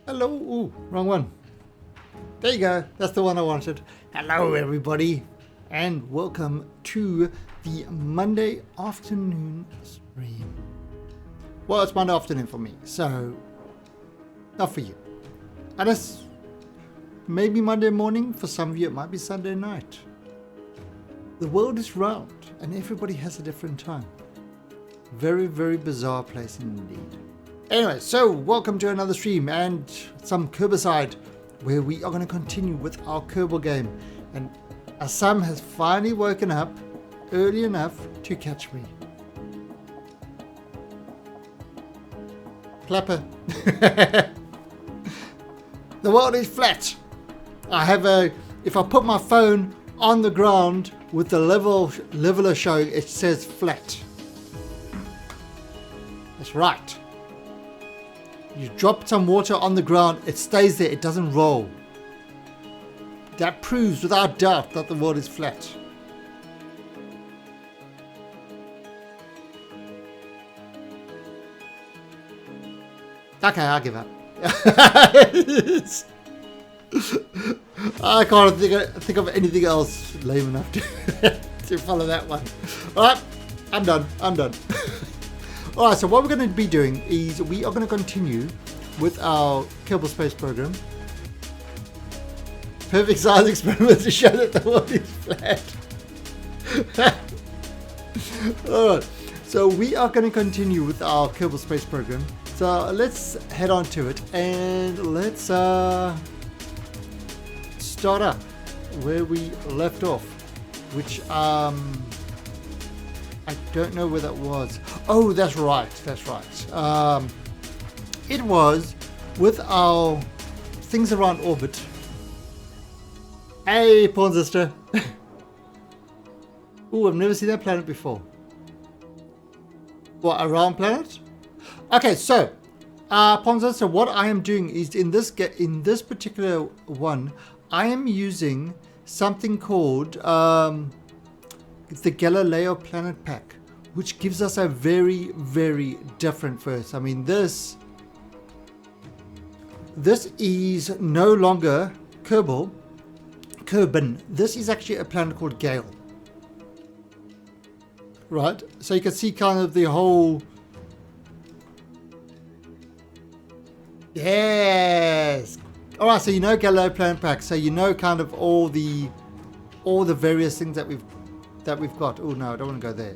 Hello. Ooh, wrong one. There you go. That's the one I wanted. Hello, everybody, and welcome to the Monday afternoon stream. Well, it's Monday afternoon for me, so not for you. And it's maybe Monday morning. For some of you, it might be Sunday night. The world is round, and everybody has a different time. Very, very bizarre place indeed. Anyway, so welcome to another stream and some Kerbacide, where we are going to continue with our Kerbal game. And Assam has finally woken up early enough to catch me. Clapper. The world is flat. If I put my phone on the ground with the leveler showing, it says flat. That's right. You drop some water on the ground, it stays there, it doesn't roll. That proves without doubt that the world is flat. Okay, I'll give up. I can't think of anything else lame enough to follow that one. Alright, I'm done. Alright, so what we're going to be doing is we are going to continue with our Kerbal Space program. Perfect size experiment to show that the world is flat. Alright, so we are going to continue with our Kerbal Space program. So let's head on to it and let's start up where we left off, which I don't know where that was. Oh, that's right. It was with our things around orbit. Hey, Pawn Sister. Oh, I've never seen that planet before. What, a round planet? Okay, so Pawn Sister, what I am doing is in this particular one, I am using something called the Galileo Planet Pack, which gives us a very, very different verse. I mean, this is no longer Kerbal. This is actually a planet called Gale. Right? So you can see kind of the whole... Yes! Alright, so you know Galileo Planet Pack, so you know kind of all the various things that we've got. Oh no, I don't want to go there.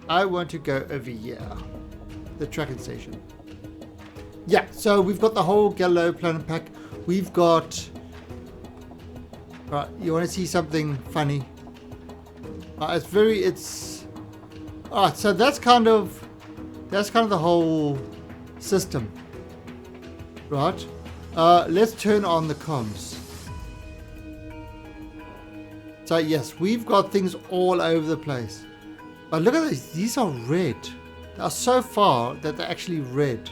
I want to go over here. The tracking station. Yeah, so we've got the whole Galileo Planet Pack. We've got... Right, you want to see something funny? It's... Alright, so that's kind of the whole system. Right. Let's turn on the comms. So yes, we've got things all over the place. But look at these. These are red. They are so far that they're actually red.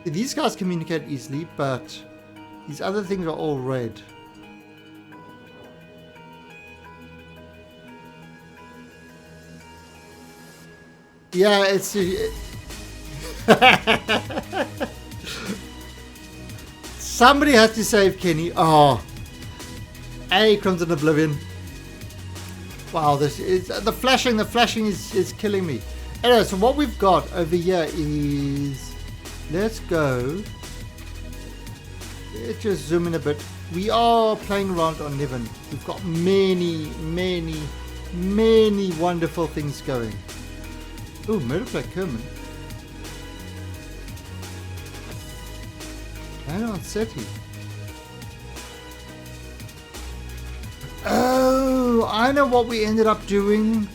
These guys communicate easily, but these other things are all red. Yeah, it's... Somebody has to save Kenny. Oh. Hey, Crimson Oblivion. Wow, this is... The flashing is killing me. Anyway, so what we've got over here is... Let's go. Let's just zoom in a bit. We are playing around on Niven. We've got many wonderful things going. Oh, Murderplay Kerman. Planet on SETI. Oh, I know what we ended up doing.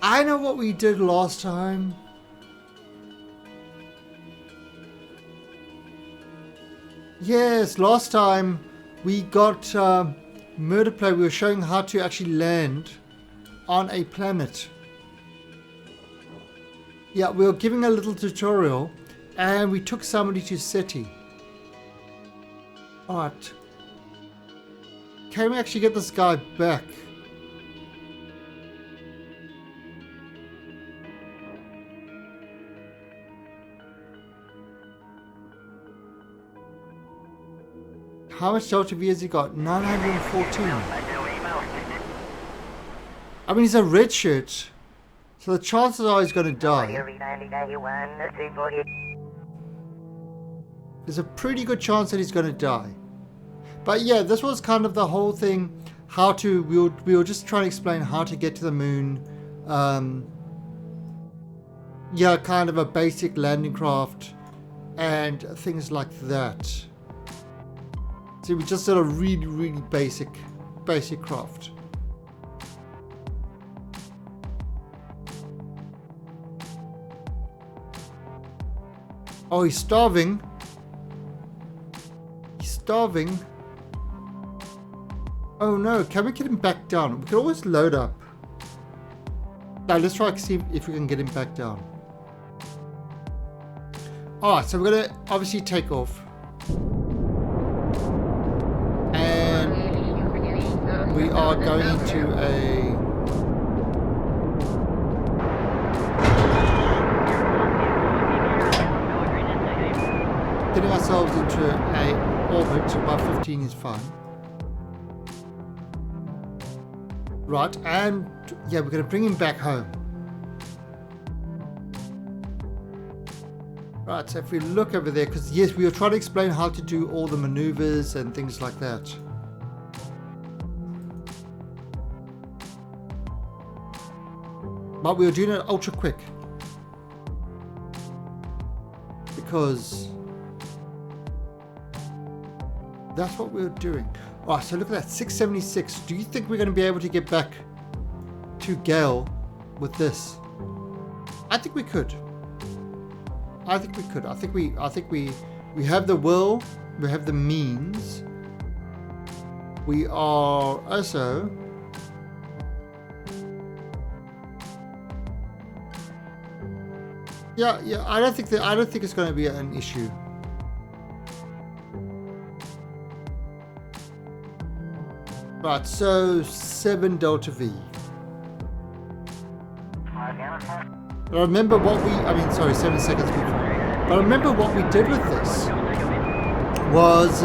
I know what we did last time. Yes, last time we got Murderplay. We were showing how to actually land on a planet. Yeah, we were giving a little tutorial and we took somebody to SETI. Alright. Can we actually get this guy back? How much Delta V has he got? 914. I mean, he's a red shirt. So the chances are he's going to die. There's a pretty good chance that he's going to die. But yeah, this was kind of the whole thing. How to... We were just trying to explain how to get to the moon. Yeah, kind of a basic landing craft. And things like that. See, we just did a really basic craft. Oh, he's starving. He's starving. Oh no, can we get him back down? We can always load up. Now let's try to see if we can get him back down. Alright, so we're going to obviously take off. And we are going into getting ourselves into a orbit. About 15 is fine. Right, and yeah, we're going to bring him back home. Right, so if we look over there, because yes, we were trying to explain how to do all the maneuvers and things like that. But we were doing it ultra quick. Because that's what we were doing. Alright, so look at that, 676. Do you think we're going to be able to get back to Gale with this? I think we could. I think we could. I think we have the will, we have the means. We are also yeah, I don't think it's going to be an issue. Right, so 7 Delta V. But I remember what sorry, 7 seconds before. But I remember what we did with this was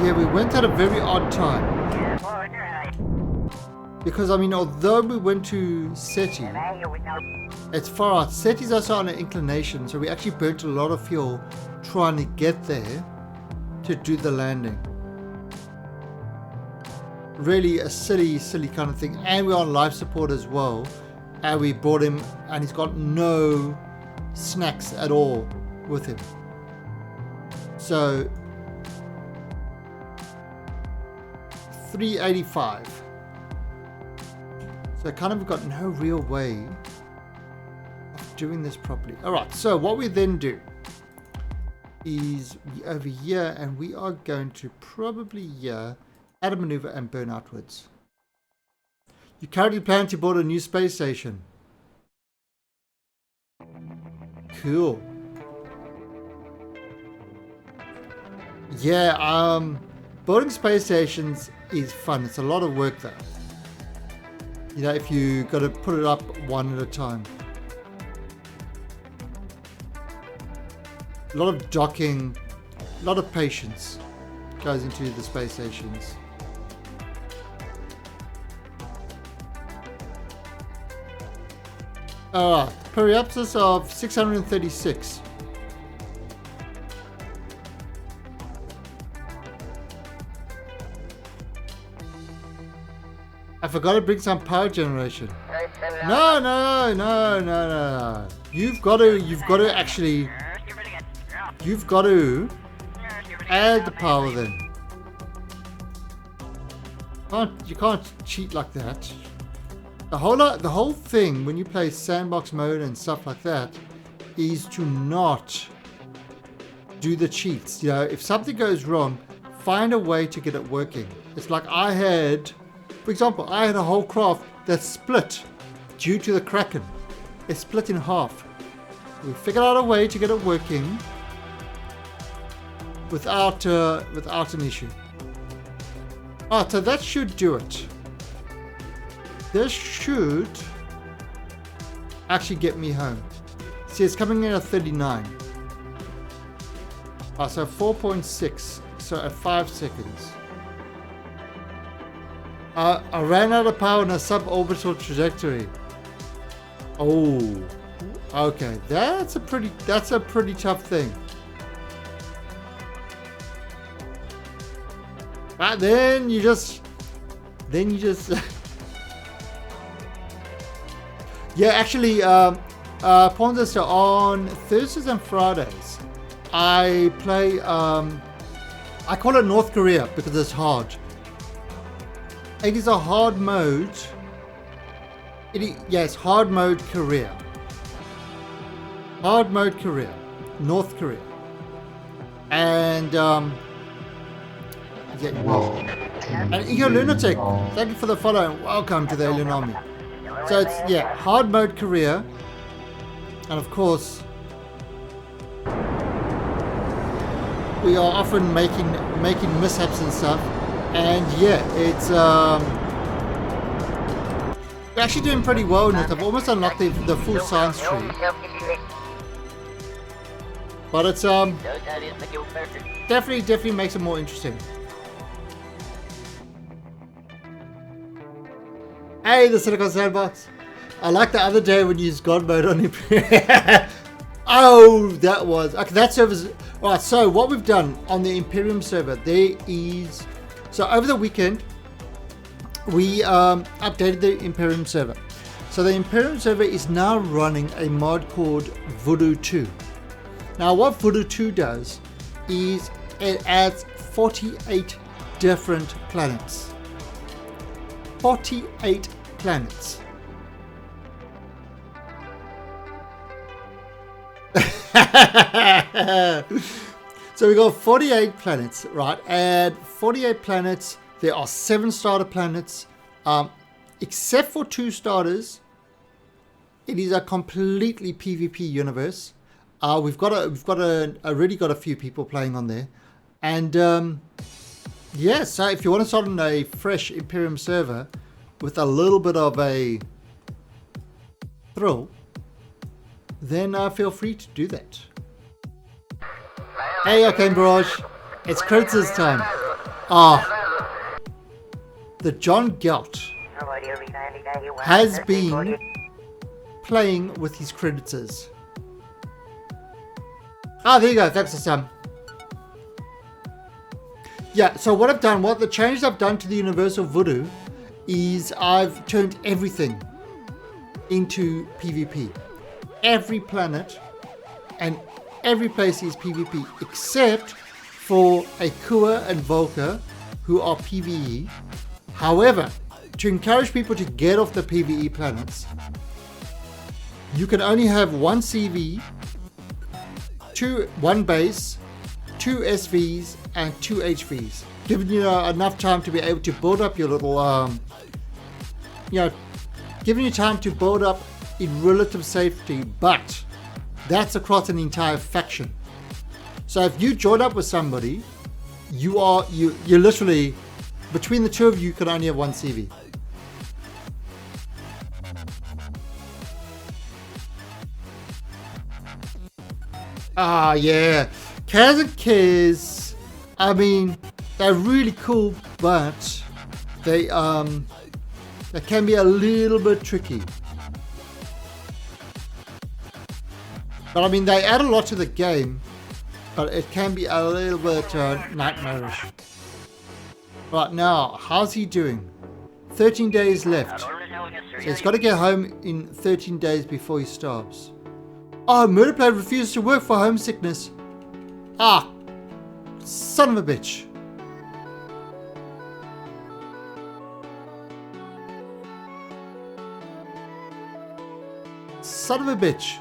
yeah, we went at a very odd time. Because although we went to SETI, it's far out. SETI's also on an inclination, so we actually burnt a lot of fuel trying to get there to do the landing. Really a silly kind of thing. And we're on life support as well, and we brought him and he's got no snacks at all with him. So 385. So kind of got no real way of doing this properly. Alright, so what we then do is we over here, and we are going to probably add a maneuver and burn outwards. You currently plan to board a new space station. Cool. Yeah, building space stations is fun. It's a lot of work though. You know, if you got to put it up one at a time. A lot of docking, a lot of patience goes into the space stations. Periapsis of 636. I forgot to bring some power generation. No. You've got to actually add the power then. You can't cheat like that. The whole thing when you play sandbox mode and stuff like that is to not do the cheats. You know, if something goes wrong, find a way to get it working. It's like for example, I had a whole craft that split due to the Kraken. It split in half. We figured out a way to get it working without an issue. So that should do it. This should actually get me home. See, it's coming in at 39. So 4.6. So at 5 seconds. I ran out of power in a suborbital trajectory. Oh, okay. That's a pretty tough thing. But then you just yeah, actually, Ponzester, on Thursdays and Fridays, I play, I call it North Korea because it's hard. It is a hard mode. Yes, hard mode Korea. Hard mode Korea. North Korea. And, yeah, well, And Ego Lunatic, thank you for the follow and welcome to the Alien Army. So it's, yeah, hard mode career. And of course, we are often making mishaps and stuff. And yeah, it's we're actually doing pretty well in it. I've almost unlocked the full science tree. But it's definitely makes it more interesting. Hey, the Silicon Sandbox. I like the other day when you used God mode on him. Oh, that was okay. That server's right. So what we've done on the Imperium server, there is. So over the weekend, we updated the Imperium server. So the Imperium server is now running a mod called Voodoo 2. Now what Voodoo 2 does is it adds 48 different planets. 48 planets. So we got 48 planets, right? And 48 planets, there are 7 starter planets. Except for 2 starters, it is a completely PvP universe. We've already got a few people playing on there. And yeah, so if you want to start on a fresh Imperium server with a little bit of a thrill, then feel free to do that. Hey, okay, Barrage, it's creditors time. The John Gelt has been playing with his creditors. There you go, thanks for some. Yeah, so what I've done, the changes I've done to the Universal Voodoo is I've turned everything into PvP. Every planet and every place is PvP except for Akua and Volker, who are PvE. However, to encourage people to get off the PvE planets, you can only have 1 CV, 1 base, 2 SVs, and 2 HVs, giving you enough time to be able to build up your little, giving you time to build up in relative safety, but that's across an entire faction. So if you join up with somebody, you're literally, between the two of you can only have 1 CV. Yeah, Kaz and Kaz, I mean, they're really cool, but they can be a little bit tricky. But I mean, they add a lot to the game, but it can be a little bit nightmarish. Right now, how's he doing? 13 days left. So he's got to get home in 13 days before he starves. Murderplay refuses to work for homesickness. Son of a bitch. Son of a bitch.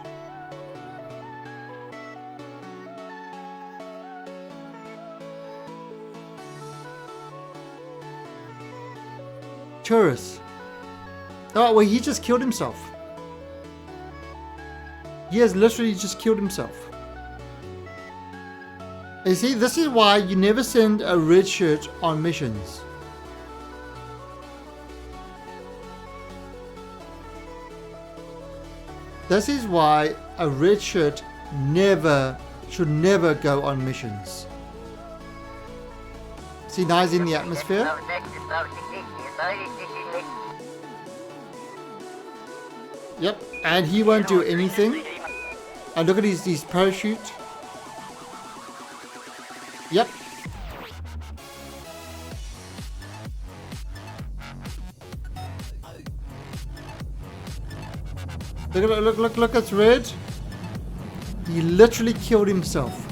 Tourist. Oh, well, he just killed himself. He has literally just killed himself. You see, this is why you never send a red shirt on missions. This is why a red shirt should never go on missions. See, now he's in the atmosphere. Yep, and he won't do anything. And look at his parachute. Yep. Look, it's red. He literally killed himself.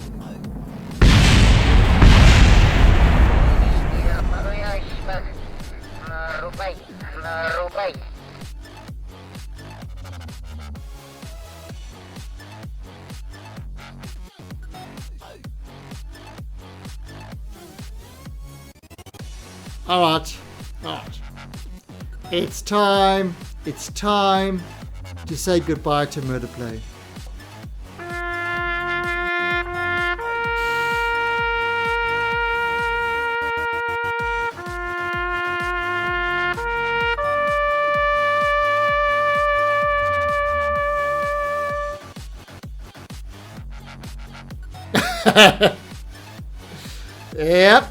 Alright. Alright. It's time. It's time to say goodbye to Murder Play.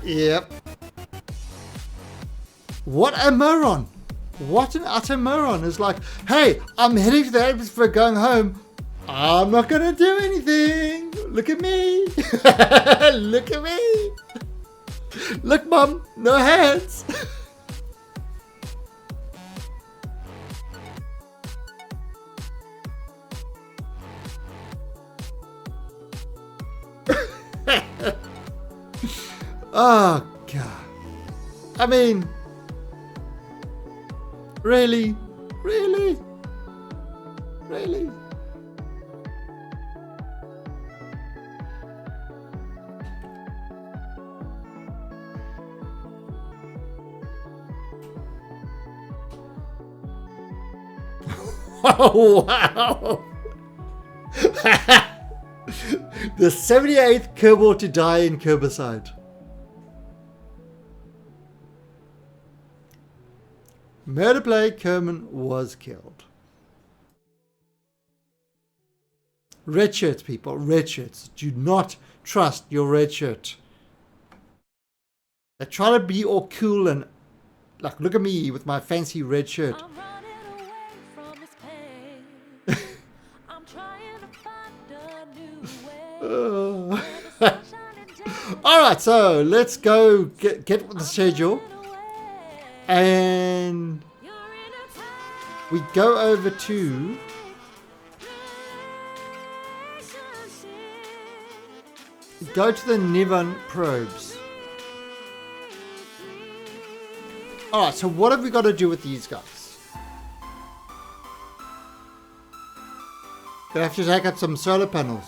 Yep. What a moron. What an utter moron. Is like, hey, I'm heading to the atmosphere, going home. I'm not going to do anything. Look at me. Look at me. Look, Mum, no hands. Oh, God. I mean, really? Really? Really? Oh, wow. The 78th Kerbal to die in Kerbacide. Murder Play, Kerman was killed. Red shirts, people. Red shirts. Do not trust your red shirt. They try to be all cool and like, look at me with my fancy red shirt. I'm running away from this pain. I'm trying to find a new way. Alright, so let's go get with the schedule. And we go over to the Niven probes. Alright, so what have we got to do with these guys? Gonna have to take up some solar panels.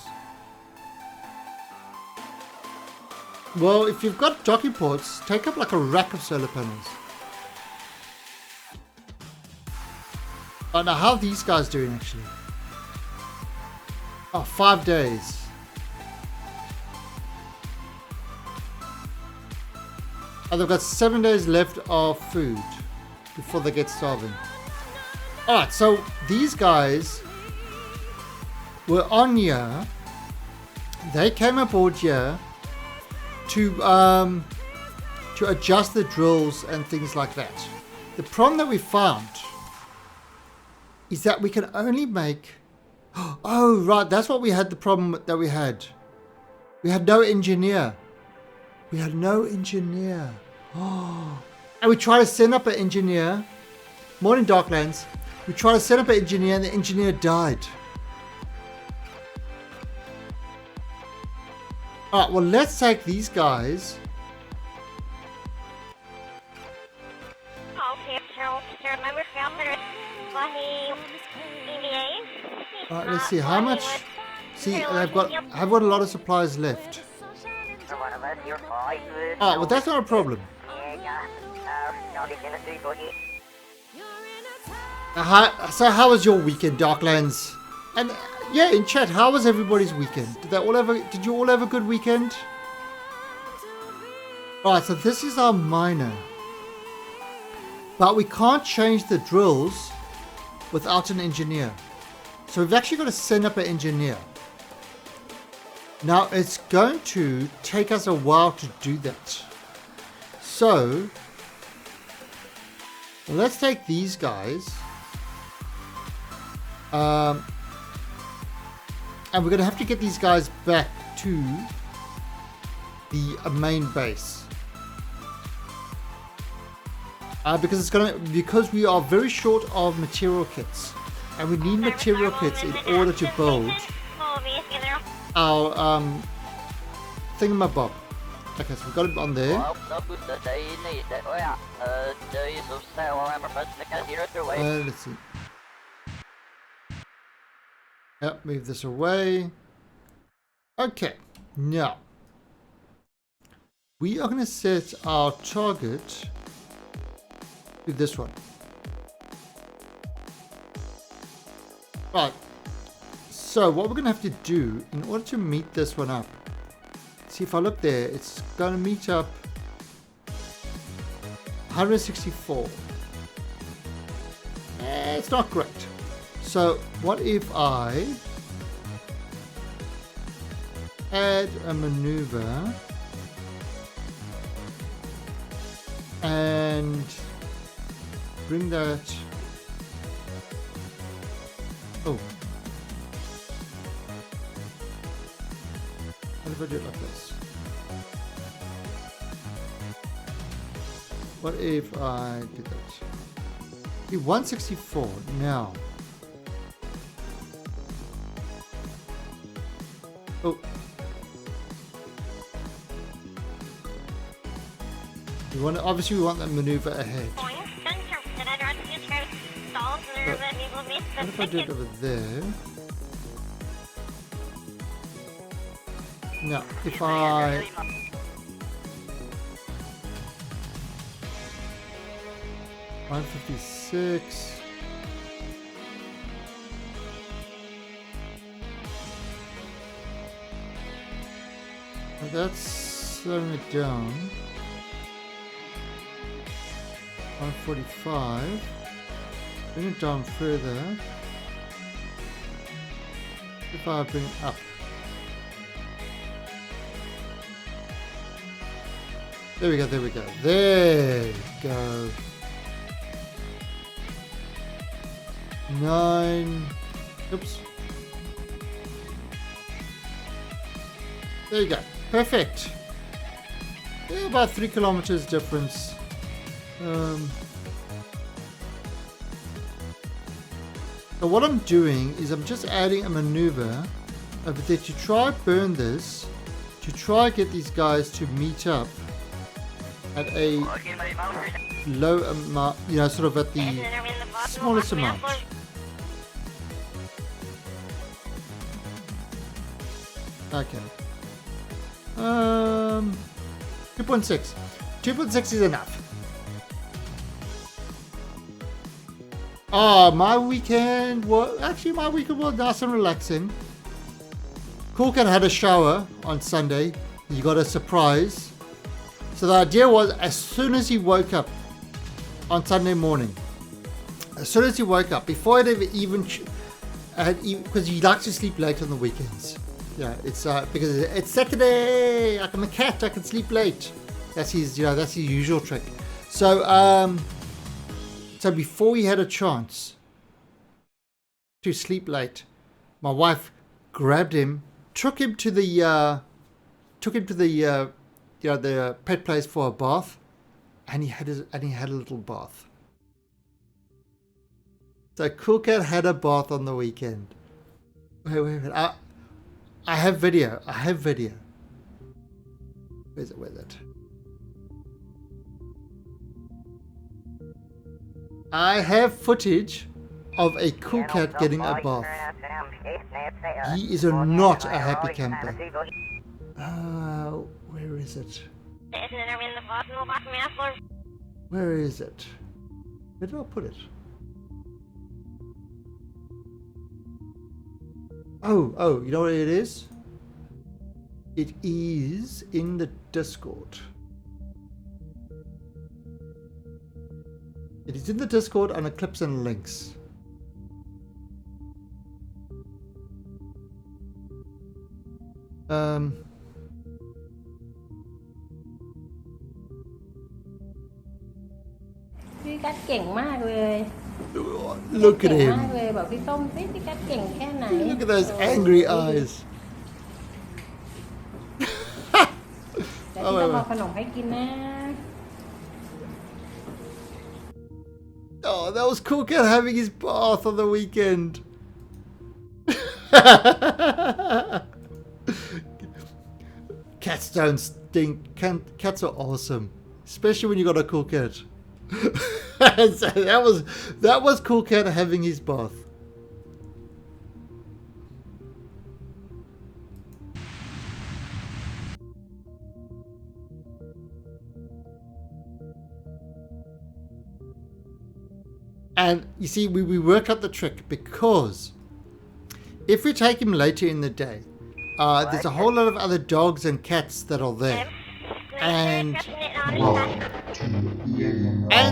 Well, if you've got docking ports, take up like a rack of solar panels. Oh, now how are these guys doing actually? Oh, 5 days. Oh, they've got 7 days left of food before they get starving. Alright, so these guys were on here. They came aboard here to adjust the drills and things like that. The problem that we found is that we can only make... Oh, right, that's what we had, the problem that we had. We had no engineer. We had no engineer. Oh. And we tried to send up an engineer. Morning, Darklands. We tried to send up an engineer and the engineer died. Alright, well, let's take these guys. Alright, let's see how much. See, I've got a lot of supplies left. Alright, well, that's not a problem. So how was your weekend, Darklands? And yeah, in chat, how was everybody's weekend? Did you all have a good weekend? Alright, so this is our miner. But we can't change the drills without an engineer. So we've actually got to send up an engineer. Now it's going to take us a while to do that. So let's take these guys. And we're going to have to get these guys back to the main base. Because we are very short of material kits. And we need material kits in order to build our thingamabob. Okay, so we've got it on there. Let's see. Yep, move this away. Okay, now we are going to set our target do this one. Right. So what we're going to have to do in order to meet this one up. See, if I look there, it's going to meet up 164. It's not great. So what if I add a maneuver and bring that. Oh, what if I do it like this? What if I did that? Okay, 164 now. Oh. Obviously we want that maneuver ahead. What if I do it over there? Now, if I... 156. That's slowing it down. 145. Bring it down further. If I bring it up. There we go, there we go. There we go. 9. Oops. There you go. Perfect. Yeah, about 3 kilometers difference. So what I'm doing is I'm just adding a maneuver over there to try burn this, to try get these guys to meet up at a low amount, you know, sort of at the smallest amount. Okay. 2.6. 2.6 is enough. My weekend was nice and relaxing. Coolcat had a shower on Sunday. He got a surprise. So the idea was, as soon as he woke up on Sunday morning, before it even, because he likes to sleep late on the weekends. Yeah, it's because it's Saturday. Like I'm a cat, I can sleep late. That's his usual trick. So so before he had a chance to sleep late, my wife grabbed him, took him to the the pet place for a bath, and he had a little bath. So Coolcat had a bath on the weekend. Wait. I have video. Where's it? I have footage of a Coolcat getting a bath. He is not a happy camper. Where is it? Where is it? Where did I put it? Oh, you know what it is? It is in the Discord. It is in the Discord under clips and links.พี่กัดเก่งมากเลย Look at เก่ง him. มากเลยบอกพี่ส้มสิพี่กัดเก่งแค่ไหน Look at those angry eyes. เดี๋ยวพี่ต้องเอาขนมให้กินนะ Oh, that was Coolcat having his bath on the weekend. Cats don't stink. Cats are awesome, especially when you got a Coolcat. So that was Coolcat having his bath. And you see, we worked out the trick because if we take him later in the day, there's a whole lot of other dogs and cats that are there. And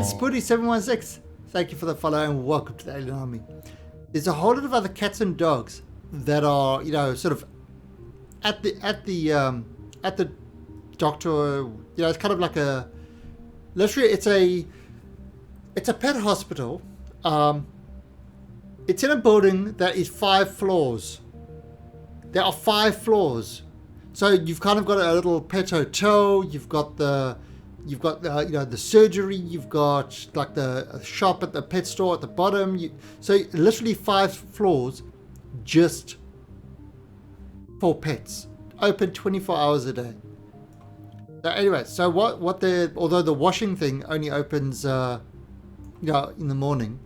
Spooty716, thank you for the follow and welcome to the Alien Army. There's a whole lot of other cats and dogs that are, sort of at the doctor. It's kind of like literally it's a pet hospital. It's in a building that is 5 floors. There are 5 floors. So you've kind of got a little pet hotel. You've got the surgery. You've got like the shop at the pet store at the bottom. So literally 5 floors just for pets, open 24 hours a day. So anyway, so although the washing thing only opens in the morning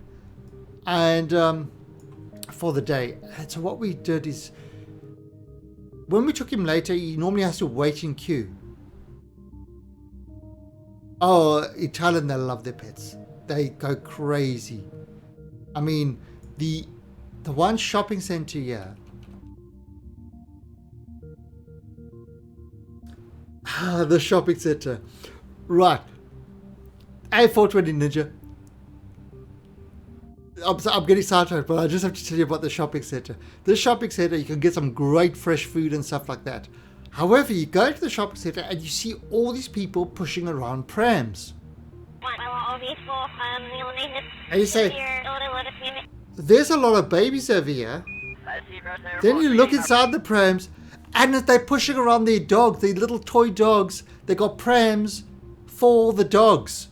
and for the day. And so what we did is, when we took him later, he normally has to wait in queue. Oh, in Thailand, they love their pets. They go crazy. I mean, the one shopping center here. The shopping center. Right. A420 Ninja. I'm getting sidetracked, but I just have to tell you about the shopping center. This shopping center, you can get some great fresh food and stuff like that. However, you go to the shopping center and you see all these people pushing around prams. And you say, there's a lot of babies over here. Then you look inside the prams and they're pushing around their dogs, their little toy dogs. They got prams for the dogs.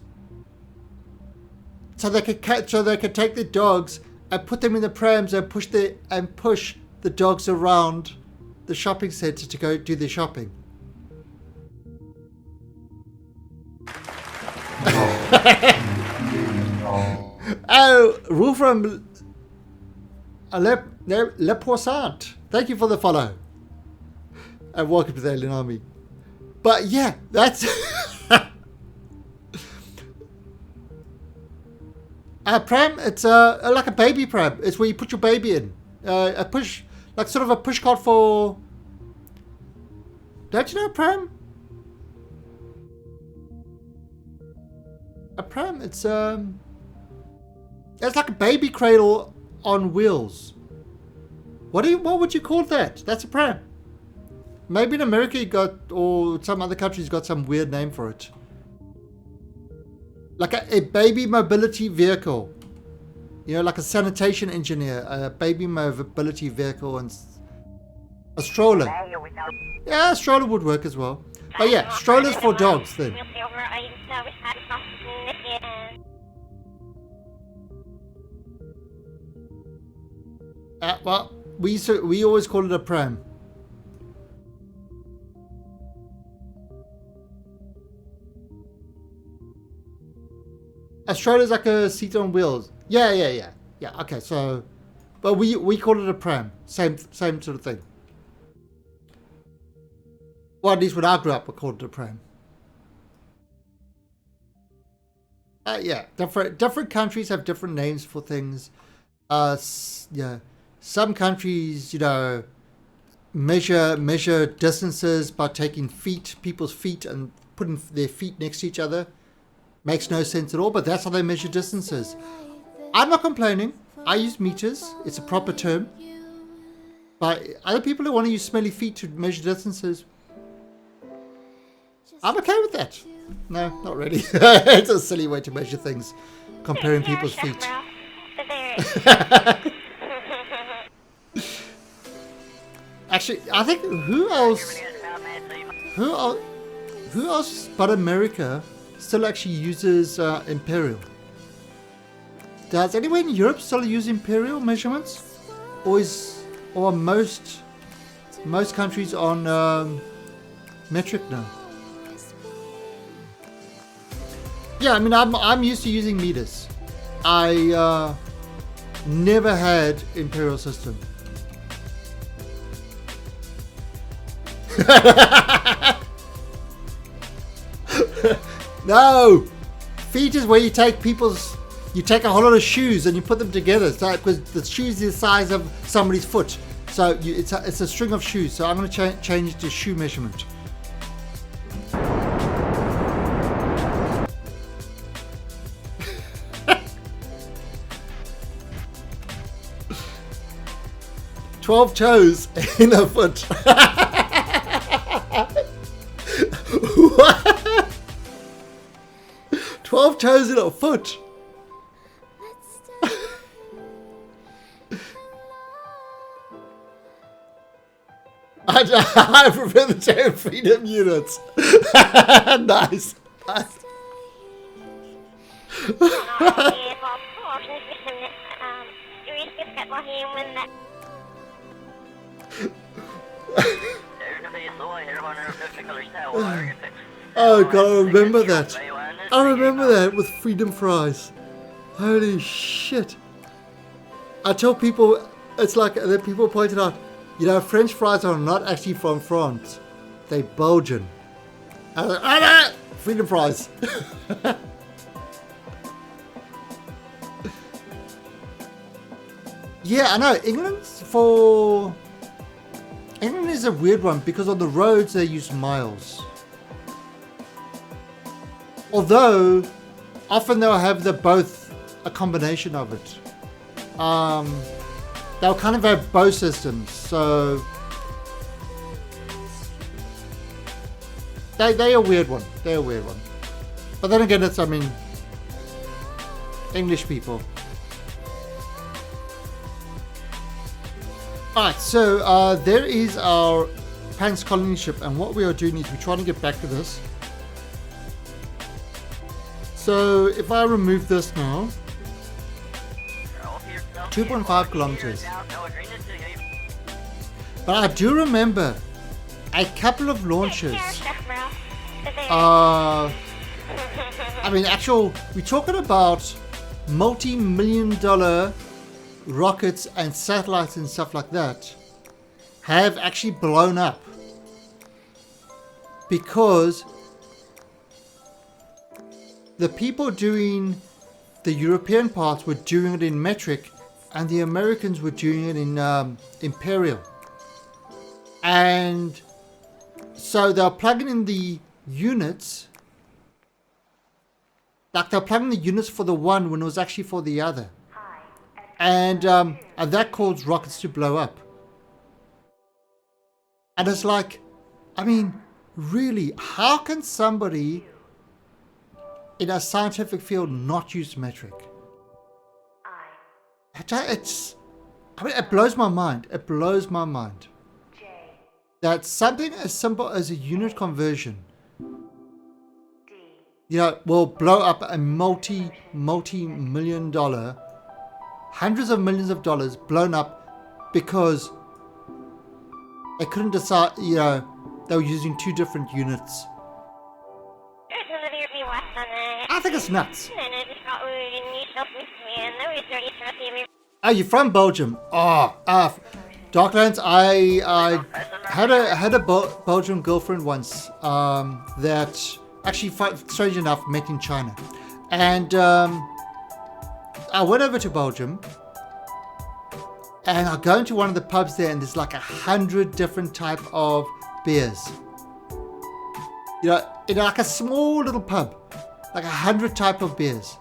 So they could take the dogs and put them in the prams and push the dogs around the shopping center to go do their shopping. Oh, rule from Le Poissant. Thank you for the follow. And welcome to the Alien Army. But yeah, that's a pram. It's like a baby pram. It's where you put your baby in. A push, like sort of a push cart for. Don't you know a pram? A pram. It's like a baby cradle on wheels. What would you call that? That's a pram. Maybe in America you got, or some other countries got some weird name for it. Like a baby mobility vehicle. Like a sanitation engineer, a baby mobility vehicle, and a stroller. Yeah, a stroller would work as well. But yeah, strollers for dogs then. Well, we always call it a pram. A stroller is like a seat on wheels. Yeah. Okay, so, but we call it a pram. Same sort of thing. Well, at least when I grew up, we called it a pram. Yeah, different countries have different names for things. Yeah, some countries, measure distances by taking people's feet and putting their feet next to each other. Makes no sense at all, but that's how they measure distances. I'm not complaining. I use meters. It's a proper term. But other people who want to use smelly feet to measure distances, I'm okay with that. No, not really. It's a silly way to measure things, comparing people's feet. Actually, I think who else but America still actually uses imperial? Does anyone in Europe still use imperial measurements, or are most countries on metric now? Yeah, I mean, I'm used to using meters. I never had imperial system. No! Feet is where you take people's you take a whole lot of shoes and you put them together. So because the shoes is the size of somebody's foot, so it's a string of shoes. So I'm going to change it to shoe measurement. "12 toes in a foot." What? 12 toes in a foot. I prefer the term freedom units. Nice. Oh god, I remember that. I remember that with freedom fries. Holy shit. I tell people, it's like that people pointed out, you know, French fries are not actually from France. They're Belgian. I was like, oh no! Freedom fries. Yeah, I know. England is a weird one because on the roads they use miles. Although, often they'll have both a combination of it. They'll kind of have both systems, so they're a weird one. They're a weird one. But then again, it's, I mean, English people. Alright, so there is our Pan's colony ship, and what we are doing is we're trying to get back to this. So if I remove this now, 2.5 kilometers. But I do remember a couple of launches. I mean, we're talking about multi-million-dollar rockets and satellites and stuff like that have actually blown up because the people doing the European parts were doing it in metric and the Americans were doing it in imperial. And so they're plugging in the units, like they're plugging the units for the one when it was actually for the other. And that caused rockets to blow up. And it's like, I mean, really, how can somebody in a scientific field not use metric? I mean, it blows my mind. It blows my mind. That something as simple as a unit conversion, you know, will blow up a multi-million dollar, hundreds of millions of dollars blown up because they couldn't decide, you know, they were using two different units. I think it's nuts. Oh, you're from Belgium? Oh, Darklands. I had a Belgian girlfriend once that actually, strange enough, met in China, and I went over to Belgium, and I go into one of the pubs there, and there's like 100 different type of beers. You know, in like a small little pub, like 100 type of beers.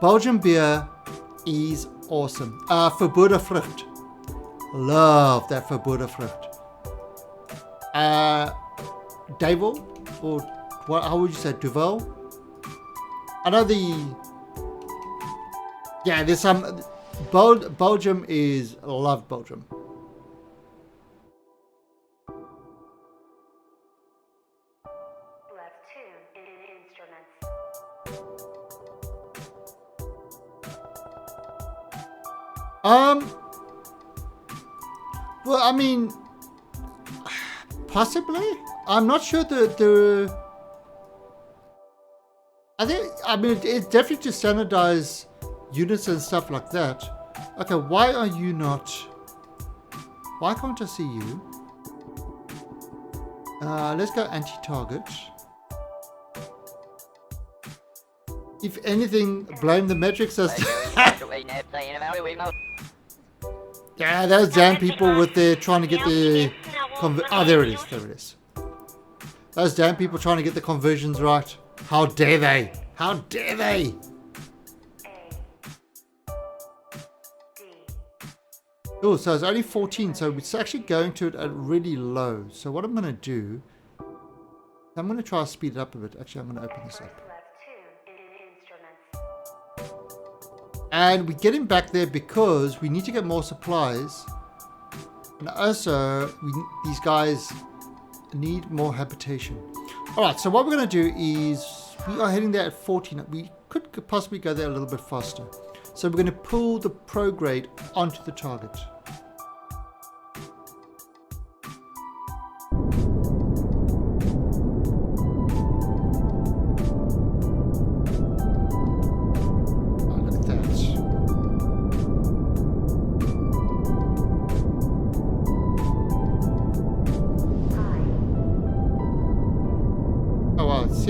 Belgian beer is awesome. Verboden Frucht. Love that Verboden Frucht. Duvel, or what? How would you say, Duvel? I know yeah, there's some. Belgium is, love Belgium. Well, I mean, possibly. I'm not sure I mean, it's definitely to standardize units and stuff like that. Okay, why can't I see you? Let's go anti-target. If anything, blame the metric system. Yeah, those damn people with their trying to get the oh, there it is. There it is. Those damn people trying to get the conversions right. How dare they? How dare they? Oh, so it's only 14, so it's actually going to it at really low. So what I'm going to do, I'm going to try to speed it up a bit. Actually, I'm going to open this up. And we're getting back there because we need to get more supplies. And also, these guys need more habitation. Alright, so what we're going to do is, we are heading there at 14. We could possibly go there a little bit faster. So we're going to pull the prograde onto the target.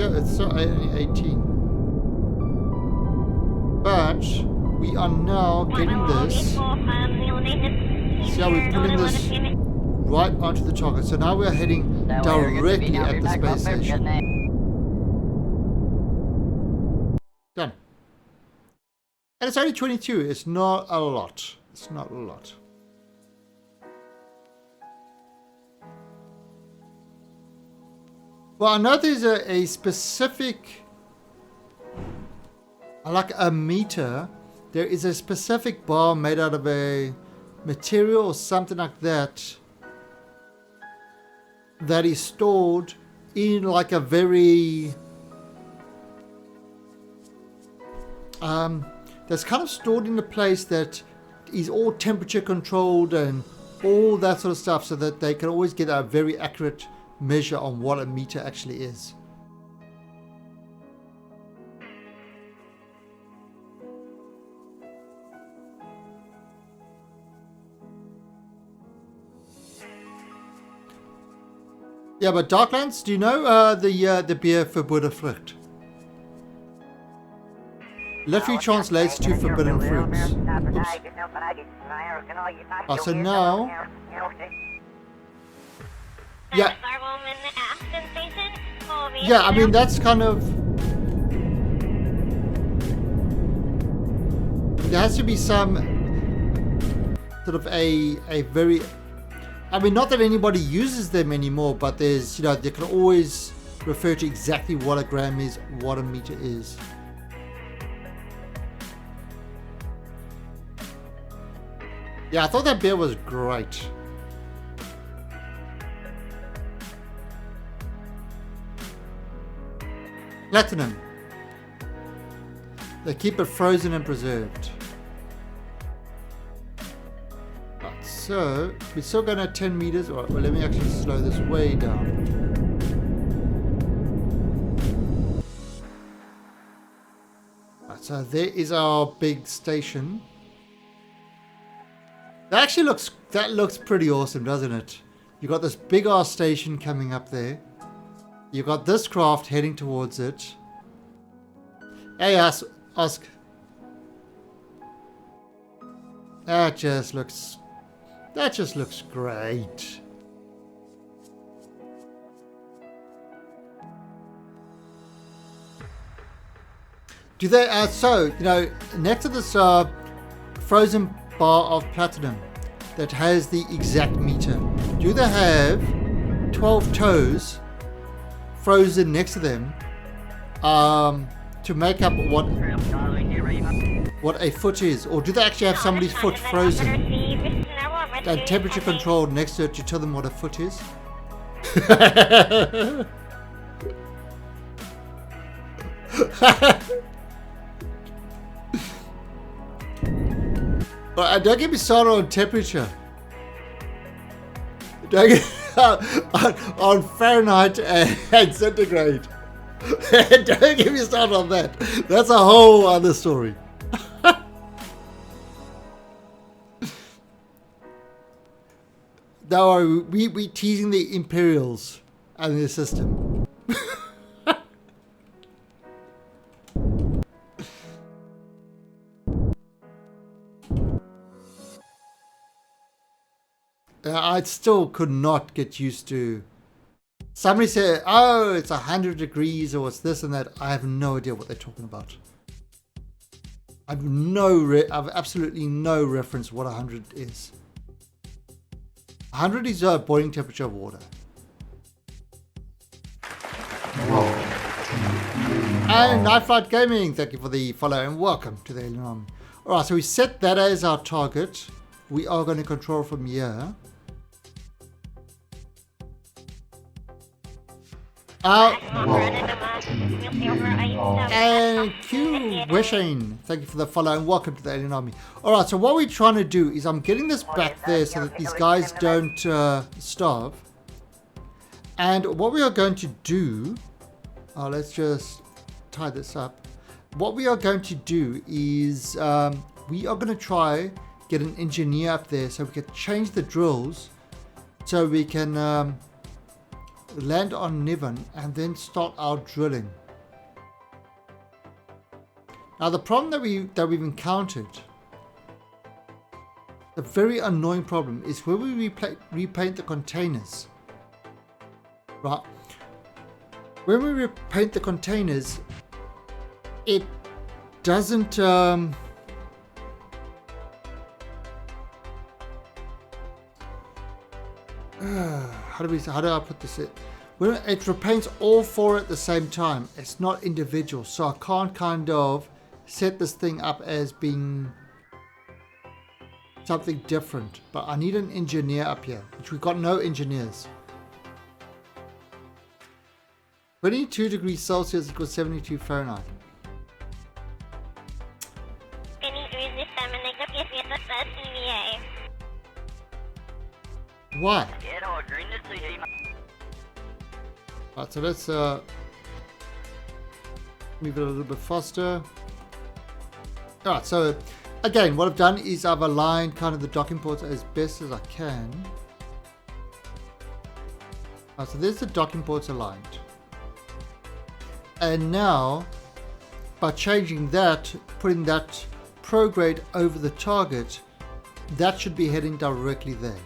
It's so only 18. But we are now getting this. See how we're pulling this right onto the target. So now we're heading directly at the space station. Done. And it's only 22. It's not a lot. It's not a lot. Well, I know there's a specific, like a meter, there is a specific bar made out of a material or something like that that is stored in like a very, that's kind of stored in a place that is all temperature controlled and all that sort of stuff so that they can always get a very accurate measure on what a meter actually is. Yeah, but Darklands, do you know the beer Forbidden Fruit? Literally translates to forbidden fruits. Oops. Oh, so now, yeah. Yeah, I mean, that's kind of... There has to be some sort of a very... I mean, not that anybody uses them anymore, but there's, you know, they can always refer to exactly what a gram is, what a meter is. Yeah, I thought that beer was great. Platinum. They keep it frozen and preserved. Right, so we're still going at 10 meters. All right, well, let me actually slow this way down. Right, so there is our big station. That looks pretty awesome, doesn't it? You got this big ass station coming up there. You got this craft heading towards it. Hey, ask. That just looks great. Do they? So you know, next to this frozen bar of platinum that has the exact meter, do they have 12 toes frozen next to them to make up what a foot is, or do they actually have somebody's foot frozen and temperature controlled next to it to tell them what a foot is? Don't get me started on temperature. Don't get on Fahrenheit and centigrade. Don't get me started on that. That's a whole other story. No, we teasing the Imperials and the system. I still could not get used to. Somebody said, "Oh, it's 100 degrees," or it's this and that. I have no idea what they're talking about. I've absolutely no reference what 100 is. 100 is a boiling temperature of water. And Night Flight Gaming, thank you for the follow and welcome to the Alien Army. Alright, so we set that as our target. We are going to control from here. And Q Wishing, thank you for the follow and welcome to the Alien Army. Alright, so what we're trying to do is I'm getting this back there so that these guys don't starve. And what we are going to do, let's just tie this up. What we are going to do is we are going to try get an engineer up there so we can change the drills so we can land on Niven and then start our drilling. Now the problem that we've encountered, the very annoying problem, is where we repaint the containers. Right. When we repaint the containers, it doesn't how do I put this in? When it repaints all four at the same time, it's not individual, so I can't kind of set this thing up as being something different. But I need an engineer up here, which we've got no engineers. 22 degrees Celsius equals 72 Fahrenheit. Why? Alright, so let's move it a little bit faster. Alright, so again, what I've done is I've aligned kind of the docking ports as best as I can. Alright, so there's the docking ports aligned. And now, by changing that, putting that prograde over the target, that should be heading directly there.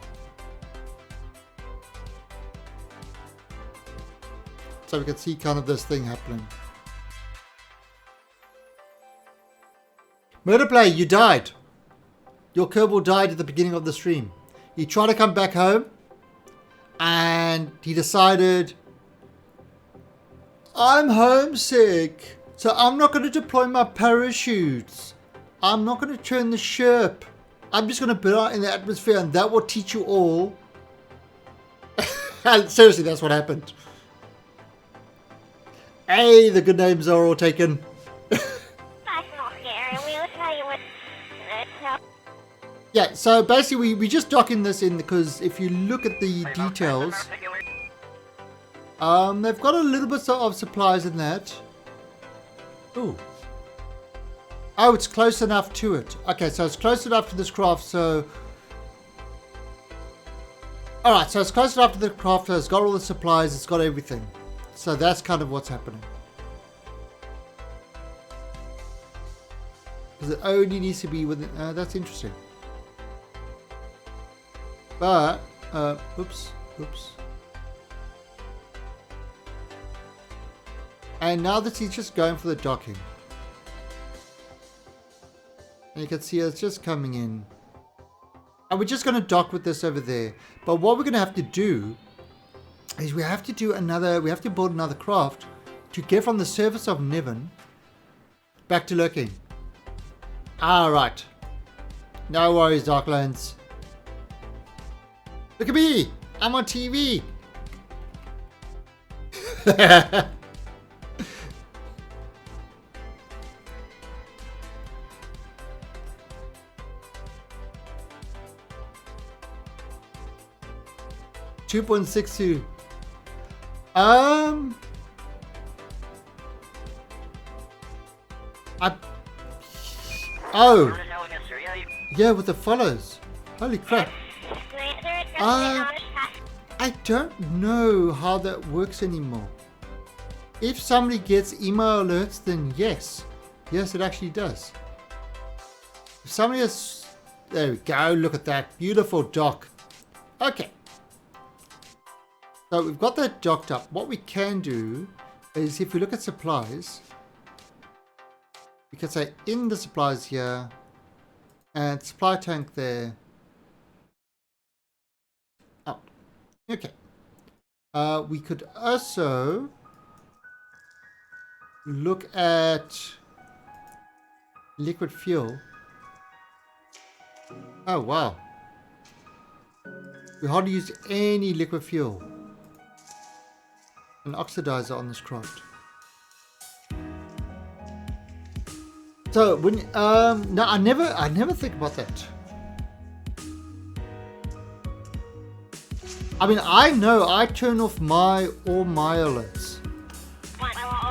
So we can see kind of this thing happening. Murderplay, you died. Your Kerbal died at the beginning of the stream. He tried to come back home and he decided, I'm homesick, so I'm not going to deploy my parachutes. I'm not going to turn the ship. I'm just going to put out in the atmosphere and that will teach you all. Seriously, that's what happened. Hey, the good names are all taken. Yeah, so basically we just docking this in because if you look at the details, they've got a little bit of supplies in that. Ooh. Oh, it's close enough to it. Okay, so it's close enough to this craft, so... Alright, so it's close enough to the craft, so it's got all the supplies, it's got everything. So that's kind of what's happening. Because it only needs to be within... that's interesting. But... oops. And now that he's just going for the docking. And you can see it's just coming in. And we're just going to dock with this over there. But what we're going to have to do is we have to build another craft to get from the surface of Niven back to lurking. Alright. No worries, Darklands. Look at me! I'm on TV! $2.62. Oh. Yeah, with the follows. Holy crap. I don't know how that works anymore. If somebody gets email alerts, then yes. Yes, it actually does. If somebody has... There we go. Look at that. Beautiful dock. Okay. So we've got that docked up. What we can do is if we look at supplies, we can say in the supplies here and supply tank there. Oh, okay. We could also look at liquid fuel. Oh, wow. We hardly use any liquid fuel. An oxidizer on this craft. So when no, I never think about that. I mean, I know I turn off all my alerts.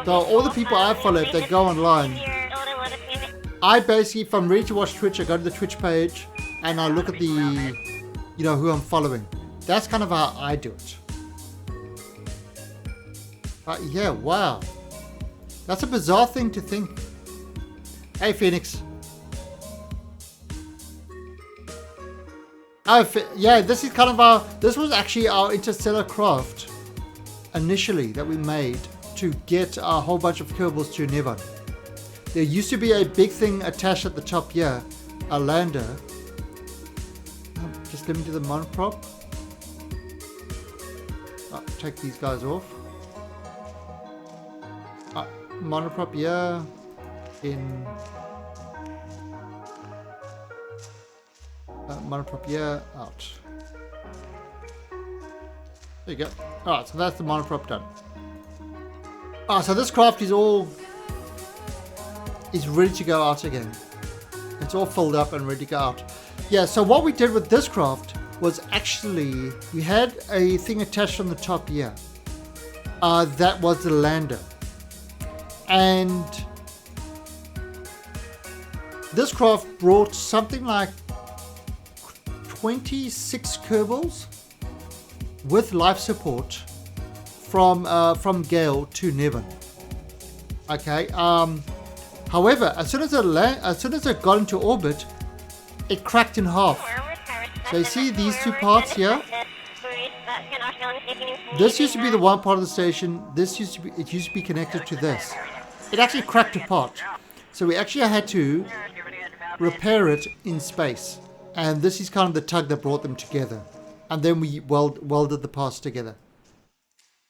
So all the people I follow, if they go online, I basically, if I'm ready to watch Twitch, I go to the Twitch page and I look at the, you know, who I'm following. That's kind of how I do it. Yeah, wow. That's a bizarre thing to think. Hey, Phoenix. Oh, yeah, this is kind of this was actually our interstellar craft initially that we made to get a whole bunch of Kerbals to Niven. There used to be a big thing attached at the top here, a lander. Just let me do the monoprop. Take these guys off. Monoprop here in monoprop here out. There you go. Alright, so that's the monoprop done. So this craft is ready to go out again. It's all filled up and ready to go out. Yeah, so what we did with this craft was actually we had a thing attached on the top here. That was the lander. And this craft brought something like 26 Kerbals with life support from Gale to Niven. Okay. However, as soon as it got into orbit, it cracked in half. So you see these two parts here. This used to be the one part of the station. It used to be connected to this. It actually cracked apart. So we actually had to repair it in space. And this is kind of the tug that brought them together. And then we welded the parts together.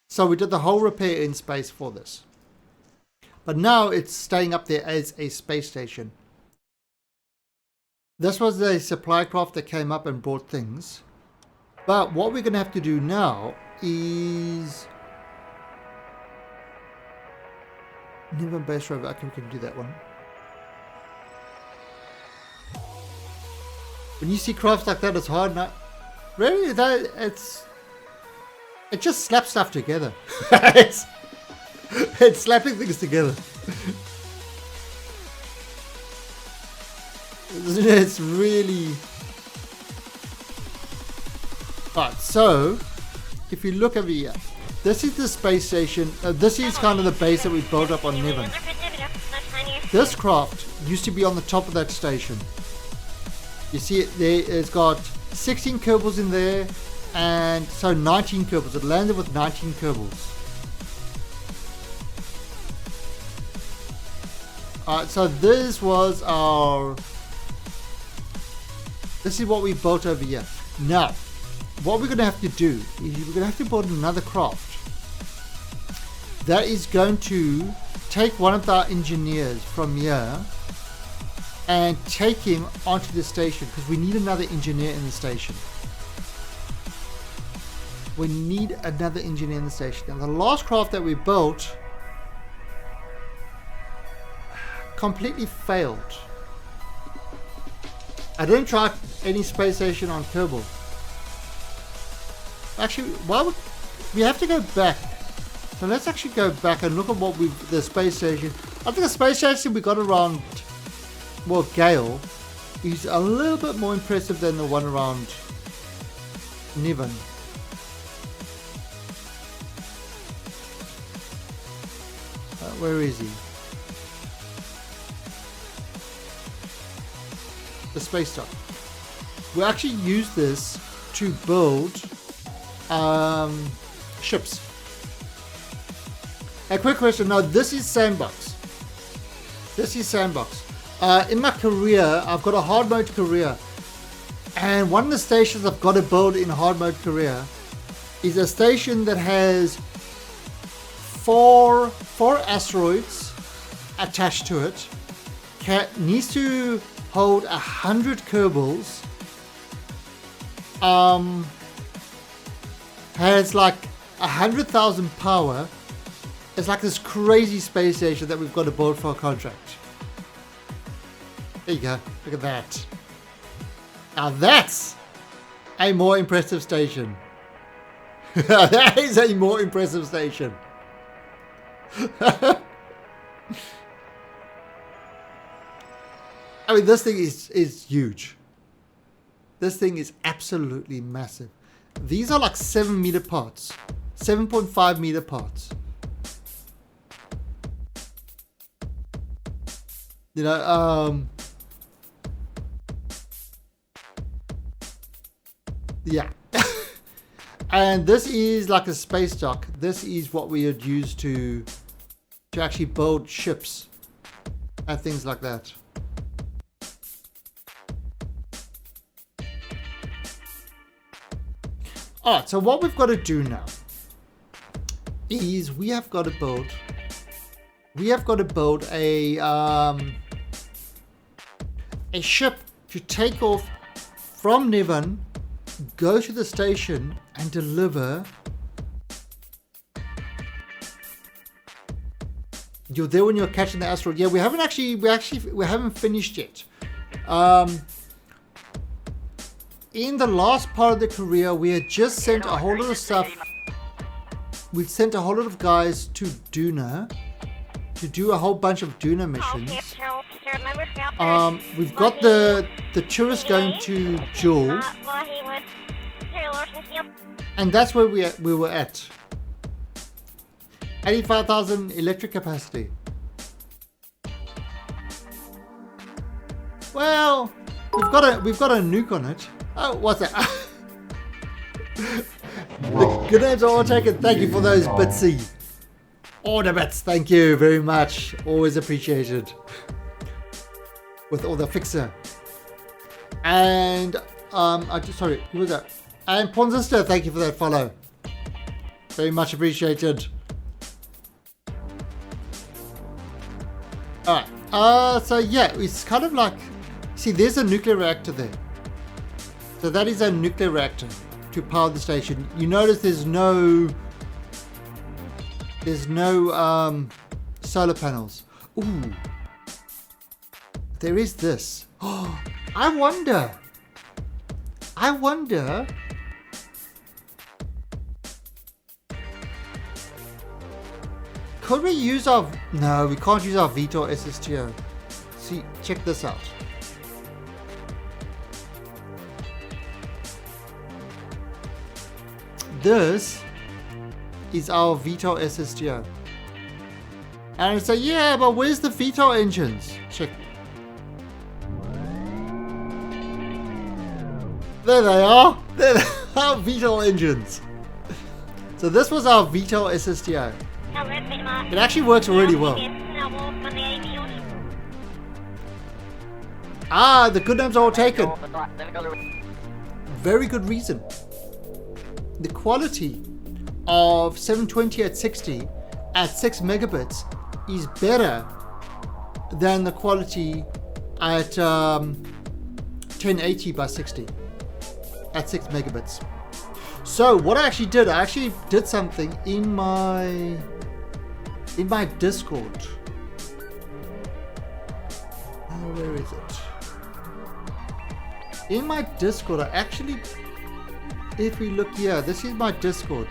So we did the whole repair in space for this. But now it's staying up there as a space station. This was a supply craft that came up and brought things. But what we're going to have to do now is Niven base rover. Okay, we can do that one. When you see crafts like that, it's hard not. Really, it just slaps stuff together. it's slapping things together. It's really. Right, so if you look over here, this is the space station. This is kind of the base that we built up on Niven. This craft used to be on the top of that station. You see it there, it's got 16 Kerbals in there, and so 19 Kerbals. It landed with 19 Kerbals. Alright, so this is what we built over here. Now, what we're going to have to do is we're going to have to build another craft that is going to take one of our engineers from here and take him onto the station, because we need another engineer in the station. We need another engineer in the station. And the last craft that we built completely failed. I didn't try any space station on Kerbal. Actually, we have to go back. So let's actually go back and look at what the space station. I think the space station we got around, well, Gale is a little bit more impressive than the one around Niven. Where is he? The space dock. We actually use this to build ships. A quick question. Now, this is sandbox. This is sandbox. In my career, I've got a hard mode career. And one of the stations I've got to build in hard mode career is a station that has four asteroids attached to it. Needs to hold 100 Kerbals. Has like 100,000 power. It's like this crazy space station that we've got to build for our contract. There you go. Look at that. Now that's a more impressive station. That is a more impressive station. I mean, this thing is huge. This thing is absolutely massive. These are like 7 meter parts. 7.5 meter parts. You know, yeah. And this is like a space dock. This is what we would use to actually build ships and things like that. Alright, so what we've got to do now is we have got to build a ship to take off from Niven, go to the station and deliver. You're there when you're catching the asteroid. Yeah, we haven't finished yet. In the last part of the career, we had just sent a whole lot of stuff. We'd sent a whole lot of guys to Duna to do a whole bunch of Duna missions. We've got the tourists going to Jewel, and that's where we were at. 85,000 electric capacity. Well, we've got a nuke on it. Oh, what's that? The good names are all taken. Thank you for those, Bitsy. All the bits. Thank you very much. Always appreciated. With all the fixer. And sorry, who was that? And Ponzister, thank you for that follow. Very much appreciated. Alright. So yeah, it's kind of like, see, there's a nuclear reactor there. So that is a nuclear reactor to power the station. You notice there's no solar panels. Ooh. There is this. Oh, I wonder. Could we use our... No, we can't use our Vitor SSTO. See, check this out. This is our Vitor SSTO. And I say, yeah, but where's the Vitor engines? Check. There they are. There they are, Vitor engines. So this was our Vitor SSTO. It actually works really well. Ah, the good names are all taken. Very good reason. The quality of 720 at 60 at 6 megabits is better than the quality at 1080 by 60 at 6 megabits. So what I actually did something in my Discord. Where is it? In my Discord, I actually, if we look here, this is my Discord.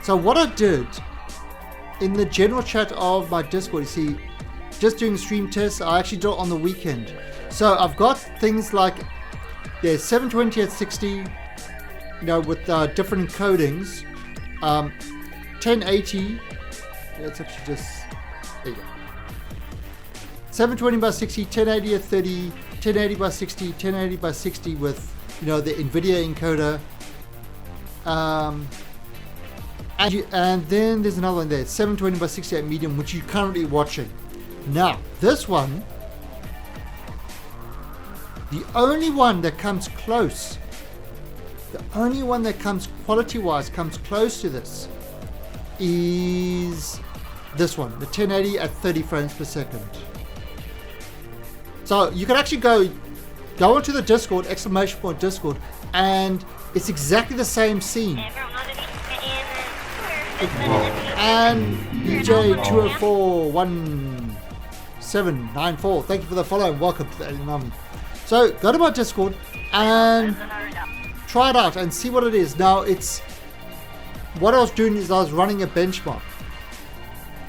So what I did in the general chat of my Discord, you see, just doing stream tests, I actually do it on the weekend. So I've got things like, there's 720 at 60, you know, with different encodings. 1080, let's actually just, there you go. 720 by 60, 1080 at 30, 1080 by 60, 1080 by 60 with you know, the NVIDIA encoder. And then there's another one there, 720 by 68 medium, which you're currently watching. Now, this one, the only one that comes close, the only one that comes quality-wise, comes close to this, is this one, the 1080 at 30 frames per second. So you can actually go onto the Discord, !Discord, and it's exactly the same scene. And DJ2041794, thank you for the follow and welcome to the Alien Army. So go to my Discord and try it out and see what it is. Now what I was doing is I was running a benchmark.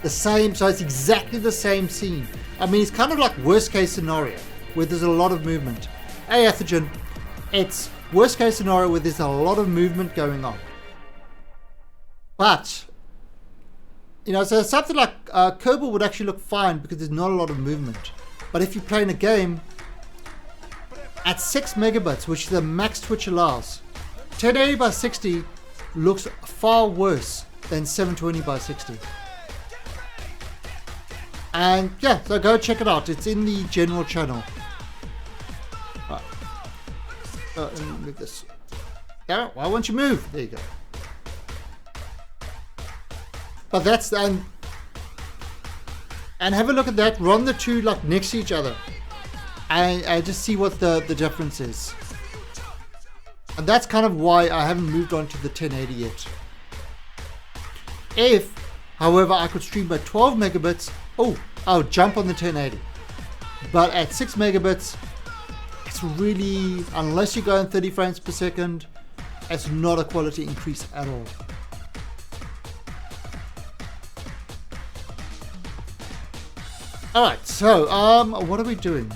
So it's exactly the same scene. I mean, it's kind of like worst case scenario where there's a lot of movement. Hey Ethogen, it's worst case scenario where there's a lot of movement going on. But, you know, so something like Kerbal would actually look fine because there's not a lot of movement. But if you're playing a game at 6 megabits, which is the max Twitch allows, 1080 by 60 looks far worse than 720 by 60. And yeah, so go check it out. It's in the general channel. Right. Let me move this. Yeah, why won't you move? There you go. But that's and have a look at that. Run the two like next to each other, and just see what the difference is. And that's kind of why I haven't moved on to the 1080 yet. If, however, I could stream at 12 megabits, I'll jump on the 1080. But at 6 megabits, it's really, unless you're going 30 frames per second, it's not a quality increase at all. Alright, so, what are we doing?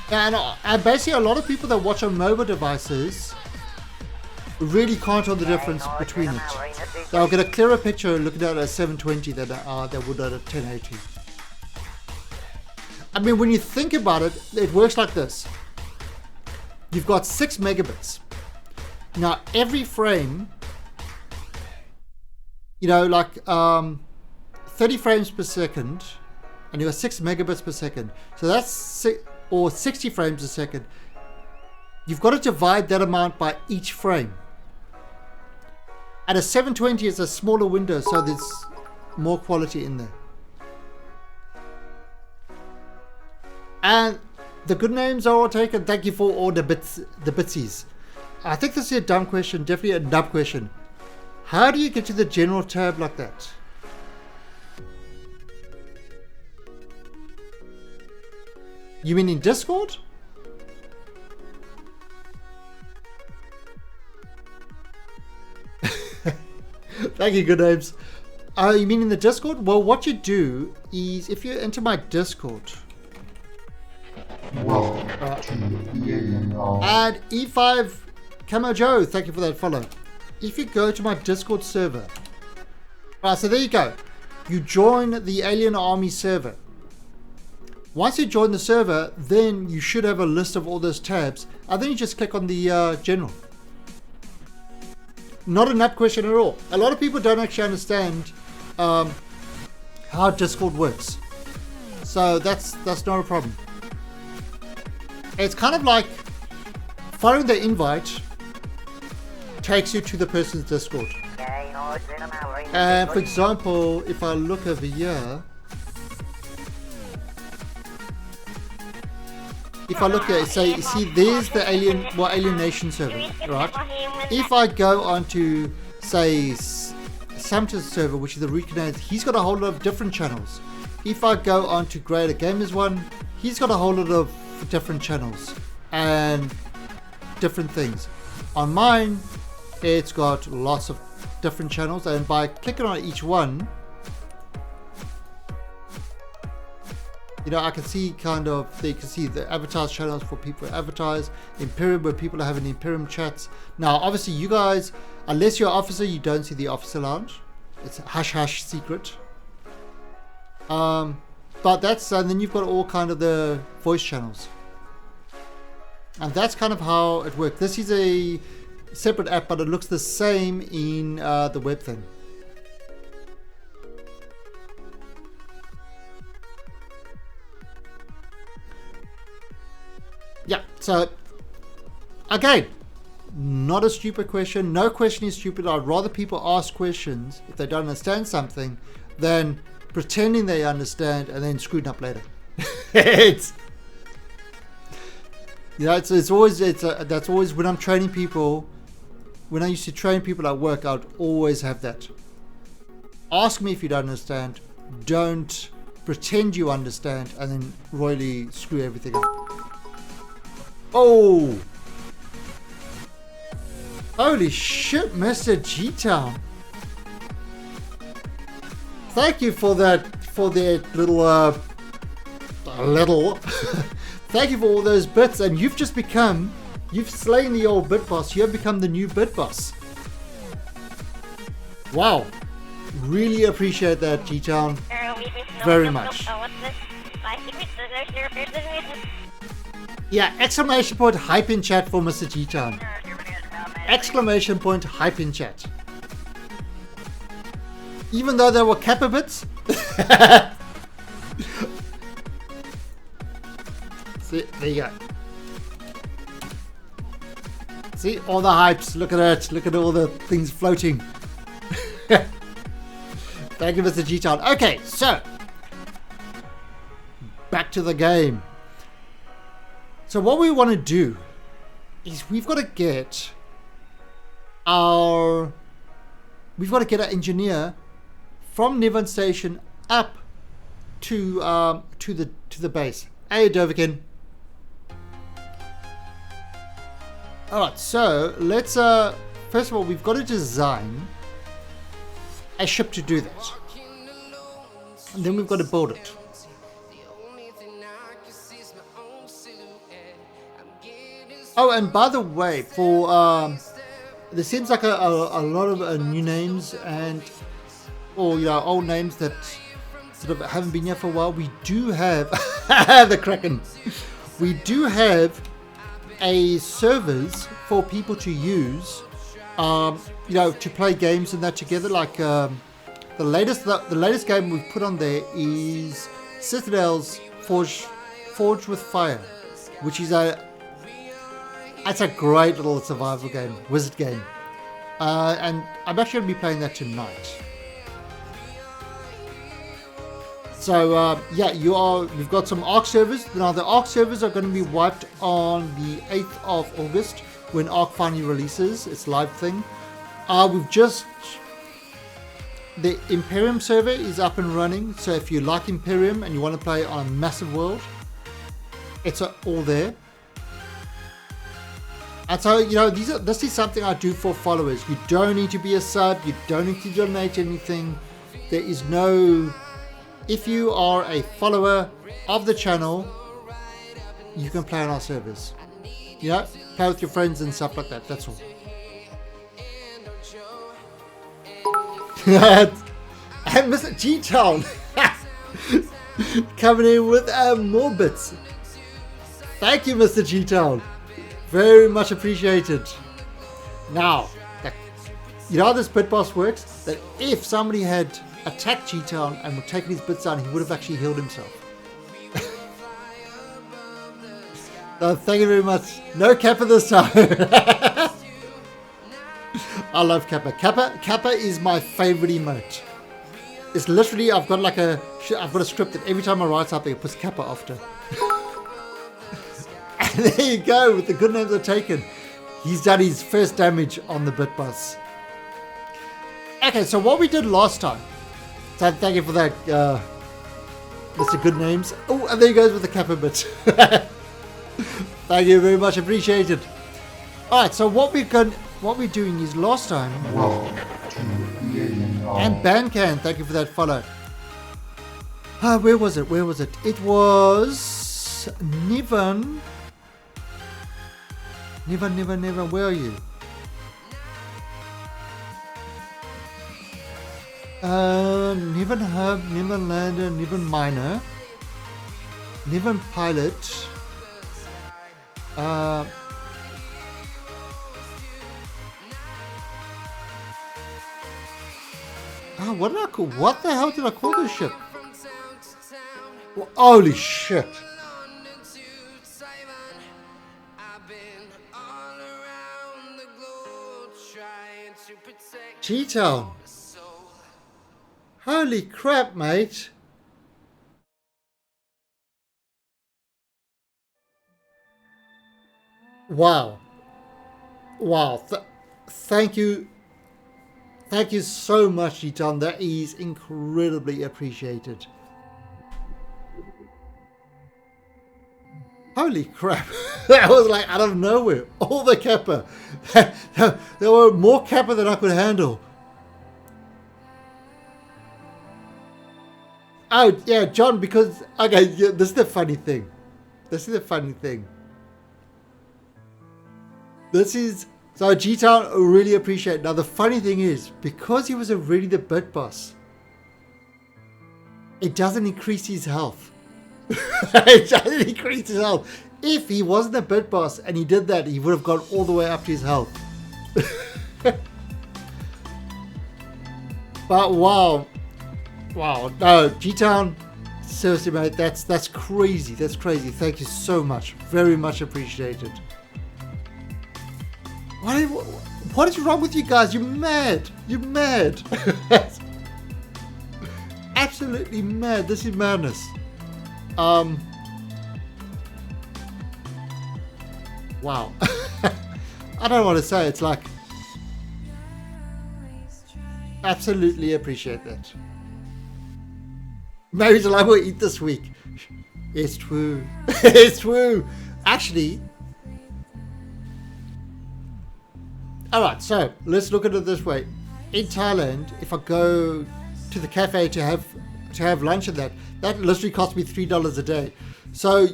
And basically a lot of people that watch on mobile devices really can't tell the difference between it. They'll get a clearer picture looking at a 720 than they would at a 1080. I mean, when you think about it, it works like this. You've got 6 megabits. Now, every frame, you know, like 30 frames per second, and you've got 6 megabits per second. So that's 60 frames a second. You've got to divide that amount by each frame. At a 720, it's a smaller window, so there's more quality in there. And the good names are all taken. Thank you for all the bitsies. I think this is a dumb question, definitely a dumb question. How do you get to the general tab like that? You mean in Discord? Thank you, good names. You mean in the Discord? Well, what you do is if you enter my Discord, and E5 Camo Joe, thank you for that follow. If you go to my Discord server, so there you go. You join the Alien Army server. Once you join the server, then you should have a list of all those tabs, and then you just click on the general. Not a nut question at all. A lot of people don't actually understand how Discord works, so that's not a problem. It's kind of like following the invite takes you to the person's Discord. And for example, if I look over here, if I look at, say, see, there's the Alien Nation server, right? If I go onto, say, Sumter's server, which is the Reconnect, he's got a whole lot of different channels. If I go onto Greater Gamers one, he's got a whole lot of different channels and different things. On mine, it's got lots of different channels, and by clicking on each one, you know, I can see kind of, you can see the advertised channels for people to advertise, Imperium where people are having Imperium chats. Now, obviously you guys, unless you're an officer, you don't see the officer lounge. it's a hush hush secret. But that's and then you've got all kind of the voice channels, and that's kind of how it works. This is a separate app, but it looks the same in the web thing. Yeah, so again, not a stupid question. No question is stupid. I'd rather people ask questions if they don't understand something than pretending they understand and then screwing up later. It's that's always when I'm training people. When I used to train people at work, I'd always have that. Ask me if you don't understand. Don't pretend you understand and then royally screw everything up. Oh! Holy shit, Mr. G-Town. Thank you for that little thank you for all those bits, and you've slain the old bit boss. You have become the new bit boss. Wow. Really appreciate that, G-Town. Very much. Yeah, exclamation point hype in chat for Mr. G-Town. Exclamation point hype in chat. Even though they were Kappa bits. See, there you go. See, all the hypes. Look at it. Look at all the things floating. Thank you, Mr. G-Town. Okay, so. Back to the game. So what we want to do is we've got to get our engineer from Niven Station up to the base. Hey, Dovikin. All right, so let's first of all we've got to design a ship to do that, and then we've got to build it. Oh, and by the way, for there seems like a lot of new names or old names that sort of haven't been here for a while. We do have the Kraken. We do have a servers for people to use, to play games and that together. Like the latest game we've put on there is Citadel's Forged with Fire, which is it's a great little survival game, wizard game, and I'm actually going to be playing that tonight. So we've got some Ark servers. Now the Ark servers are going to be wiped on the 8th of August when Ark finally releases its live thing. The Imperium server is up and running, so if you like Imperium and you want to play on a massive world, it's all there. And so, this is something I do for followers. You don't need to be a sub. You don't need to donate anything. There is no... If you are a follower of the channel, you can play on our servers. Play with your friends and stuff like that. That's all. And Mr. G-Town coming in with more bits. Thank you, Mr. G-Town. Very much appreciated. Now, how this bit boss works? That if somebody had attacked G-Town and would taken his bits down, he would have actually healed himself. So thank you very much. No Kappa this time. I love Kappa. Kappa is my favorite emote. It's literally I've got a script that every time I write something it puts Kappa after. And there you go, with the good names are taken. He's done his first damage on the bit boss. Okay, so what we did last time. So thank you for that, Mr. Good Names. Oh, and there he goes with the Kappa bit. Thank you very much, appreciated. Alright, so what we're doing is last time. And Bancan, thank you for that follow. Where was it? It was Niven. Niven, where are you? Niven Herb, Niven Lander, Niven Miner, Niven Pilot. What the hell did I call this ship? Well, holy shit! G-Town. Holy crap, mate. Wow. Wow. Thank you. Thank you so much, G-Town. That is incredibly appreciated. Holy crap. That was like out of nowhere. All the Kappa. There were more Kappa than I could handle. Oh, yeah, John, because... Okay, yeah, this is the funny thing. So G-Town really appreciate it. Now, the funny thing is, because he was already the bit boss, it doesn't increase his health. It doesn't increase his health. If he wasn't a bit boss and he did that, he would have gone all the way up to his health. But wow. No, G-Town, seriously, mate, that's crazy. That's crazy. Thank you so much. Very much appreciated. What is wrong with you guys? You're mad. You're mad. Absolutely mad. This is madness. Wow. I don't want to say. It's like, absolutely appreciate that. Maybe it's like we'll eat this week. It's true. It's true. Actually, alright, so let's look at it this way. In Thailand, if I go to the cafe to have lunch and that literally costs me $3 a day. So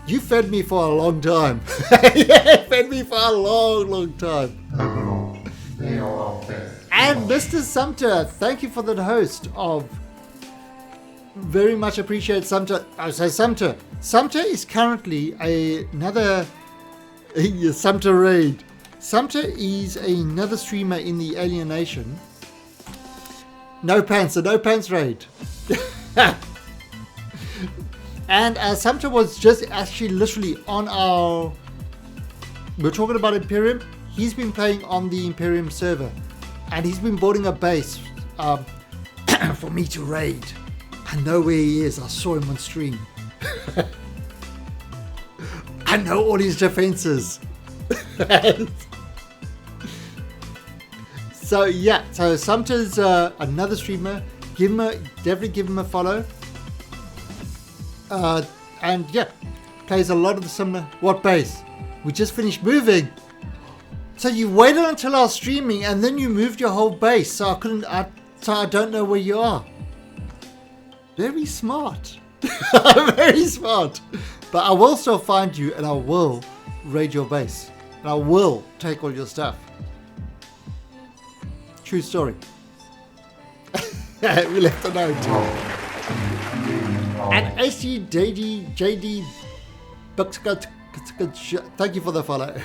you fed me for a long time. Yeah, fed me for a long time. And Mr. Sumter, thank you for the host of. Very much appreciate Sumter. So Sumter is currently another Sumter raid. Sumter is another streamer in the Alienation. No Pants raid. And Sumter was just actually literally on our... We're talking about Imperium. He's been playing on the Imperium server. And he's been building a base for me to raid. I know where he is. I saw him on stream. I know all his defenses. So yeah, so Sumter's another streamer. Definitely give him a follow. And yeah, plays a lot of the similar. What base? We just finished moving. So you waited until I was streaming and then you moved your whole base. So I don't know where you are. Very smart. Very smart. But I will still find you and I will raid your base. And I will take all your stuff. True story. We left a note. And AC JD thank you for the follow.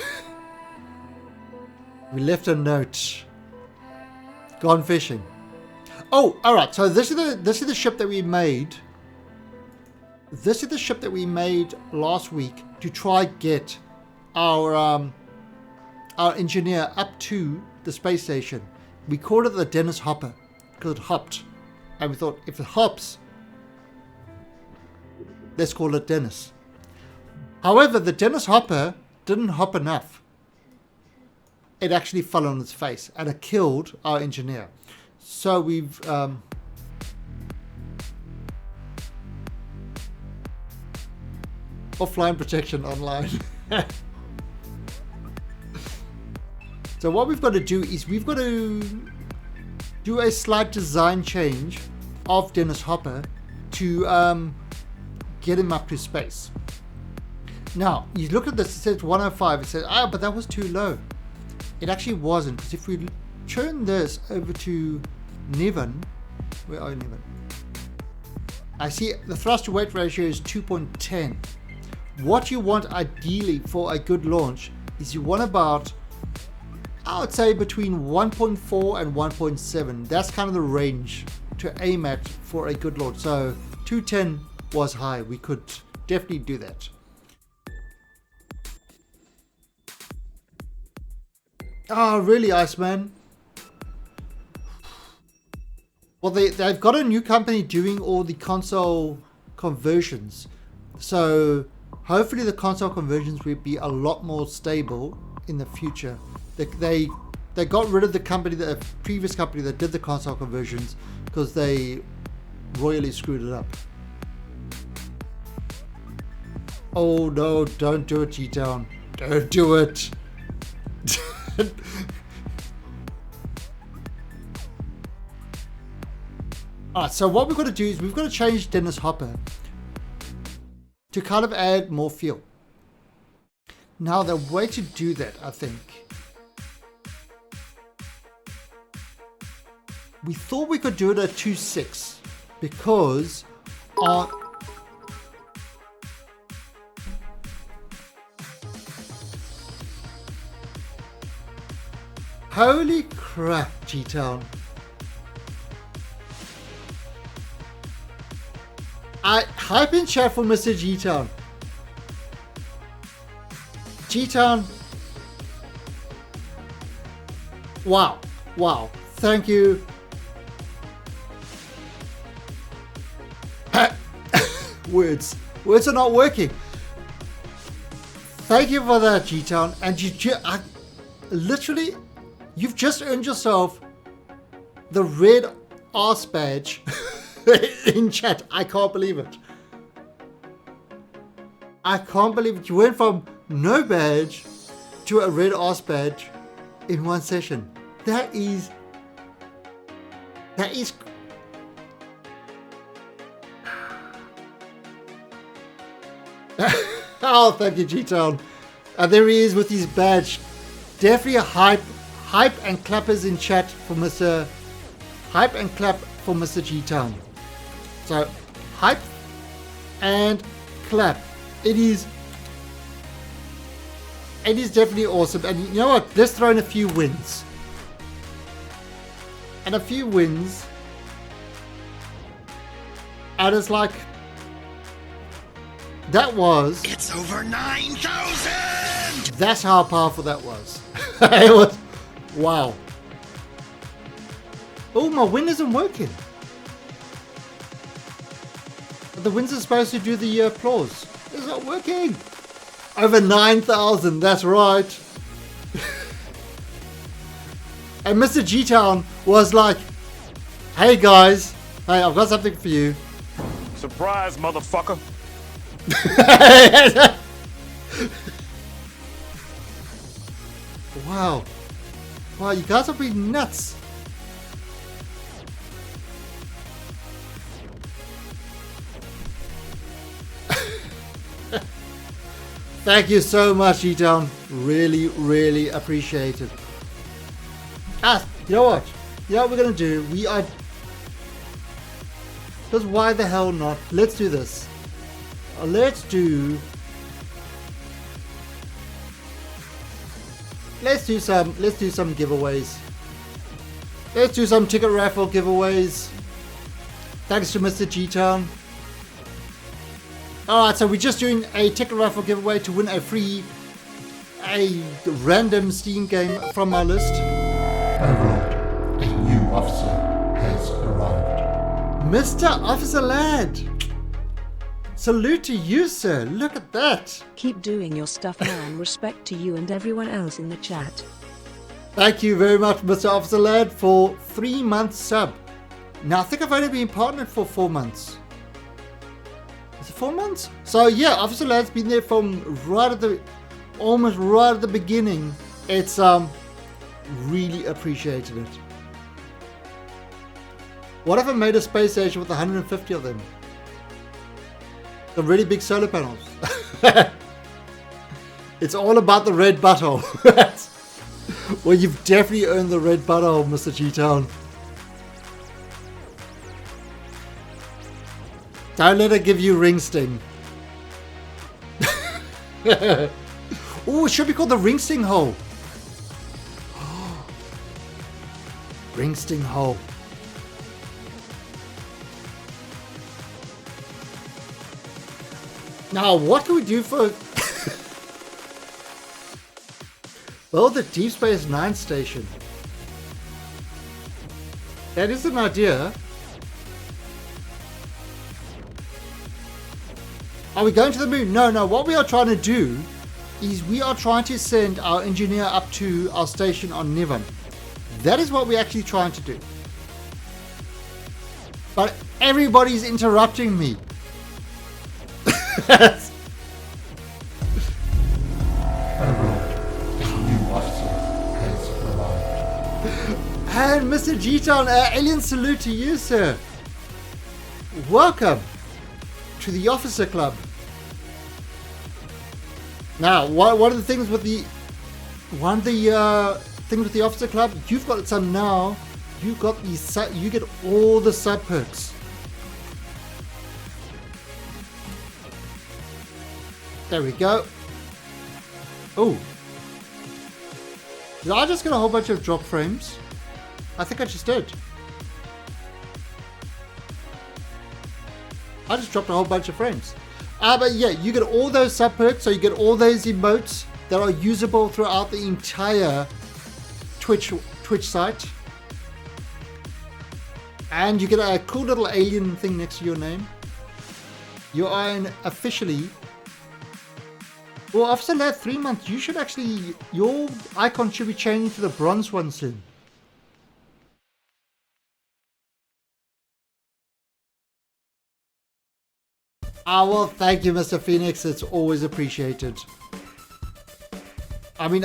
We left a note. Gone fishing. Oh, all right. So this is the ship that we made. This is the ship that we made last week to try get our engineer up to the space station. We called it the Dennis Hopper because it hopped, and we thought if it hops, let's call it Dennis. However, the Dennis Hopper didn't hop enough. It actually fell on its face and it killed our engineer. So we've offline protection online. So what we've got to do is we've got to do a slight design change of Dennis Hopper to get him up to space. Now, you look at this, it says 105, it says, but that was too low. It actually wasn't, because if we turn this over to Niven, Where are you, Niven? I see the thrust to weight ratio is 2.10. What you want ideally for a good launch is you want about, I would say, between 1.4 and 1.7. That's kind of the range to aim at for a good launch. So 210 was high. We could definitely do that. Oh, really, Iceman? Well, they've got a new company doing all the console conversions. So hopefully the console conversions will be a lot more stable in the future. They got rid of the company, the previous company that did the console conversions, because they royally screwed it up. Oh no, don't do it, G-Town. Don't do it. Alright, so what we've got to do is we've got to change Dennis Hopper to kind of add more fuel. Now the way to do that, I think, we thought we could do it at 2.6 because our holy crap, G-Town. I hype in chat for Mr. G-Town. G-Town. Wow. Wow. Thank you. Words are not working. Thank you for that, G-Town. And literally, you've just earned yourself the red arse badge in chat. I can't believe it. I can't believe it. You went from no badge to a red arse badge in one session. That is oh, thank you, G-Town. And there he is with his badge. Definitely a hype and clappers in chat for Mr. Hype and clap for Mr. G-Town. So, hype and clap. It is definitely awesome. And you know what? Let's throw in a few wins. And a few wins. And it's like, that was... It's over 9,000! That's how powerful that was. It was... Wow. Oh, my win isn't working. The wins are supposed to do the applause. It's not working. Over 9,000, that's right. And Mr. G-Town was like, hey guys, hey, I've got something for you. Surprise, motherfucker. Wow. Wow, you guys are being nuts. Thank you so much, G-Town. Really, really appreciate it. You know what? You know what we're going to do? We are... Because why the hell not? Let's do this. Let's do some giveaways. Let's do some ticket raffle giveaways. Thanks to Mr. G-Town. Alright, so we're just doing a ticket raffle giveaway to win a random Steam game from our list. Overlord, a new officer has arrived. Mr. Officer Lad! Salute to you, sir. Look at that. Keep doing your stuff, man. Respect to you and everyone else in the chat. Thank you very much, Mr. Officer Lad, for 3 months sub. Now, I think I've only been partnered for 4 months. Is it 4 months? So, yeah, Officer Lad's been there from almost right at the beginning. It's, really appreciated it. What if I made a space station with 150 of them? The really big solar panels. It's all about the red butthole. Well, you've definitely earned the red butthole, Mr. G-Town. Don't let her give you ring sting. Oh, it should be called the ring sting hole. Ring sting hole. Now, what can we do for... Well, the Deep Space Nine station. That is an idea. Are we going to the moon? No, no. What we are trying to do is we are trying to send our engineer up to our station on Niven. That is what we're actually trying to do. But everybody's interrupting me. And Mr. G-Town, alien salute to you, sir. Welcome to the Officer Club. Now, one of the things with the things with the Officer Club, you've got some now. You got these. You get all the sub perks. There we go. Oh, did I just get a whole bunch of drop frames? I think I just did. I just dropped a whole bunch of frames. But yeah, you get all those sub perks, so you get all those emotes that are usable throughout the entire Twitch site. And you get a cool little alien thing next to your name. You are officially... Well, Officer Lad 3 months, you should actually... Your icon should be changing to the bronze one soon. Well, thank you, Mr. Phoenix. It's always appreciated. I mean,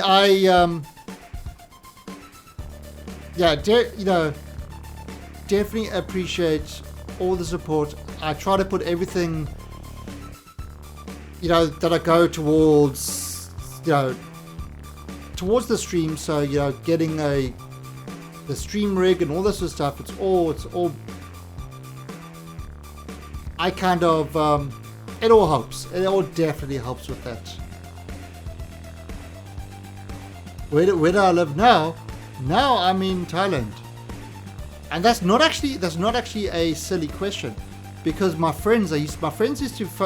yeah, definitely appreciate all the support. I try to put everything, that I go towards, towards the stream. So, getting the stream rig and all this sort of stuff. It's all. I kind of, it all helps. It all definitely helps with that. Where do I live now? Now I'm in Thailand, and that's not actually a silly question, because my friends used to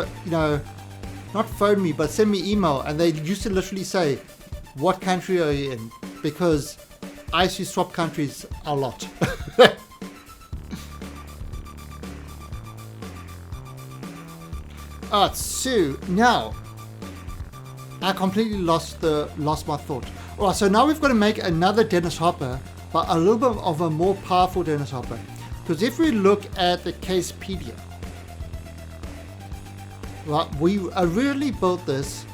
not phone me but send me email, and they used to literally say, "What country are you in?" Because I used to swap countries a lot. Alright, so now I completely lost my thought. Alright, so now we've got to make another Dennis Hopper, but a little bit of a more powerful Dennis Hopper. Because if we look at the Casepedia, right, we originally built this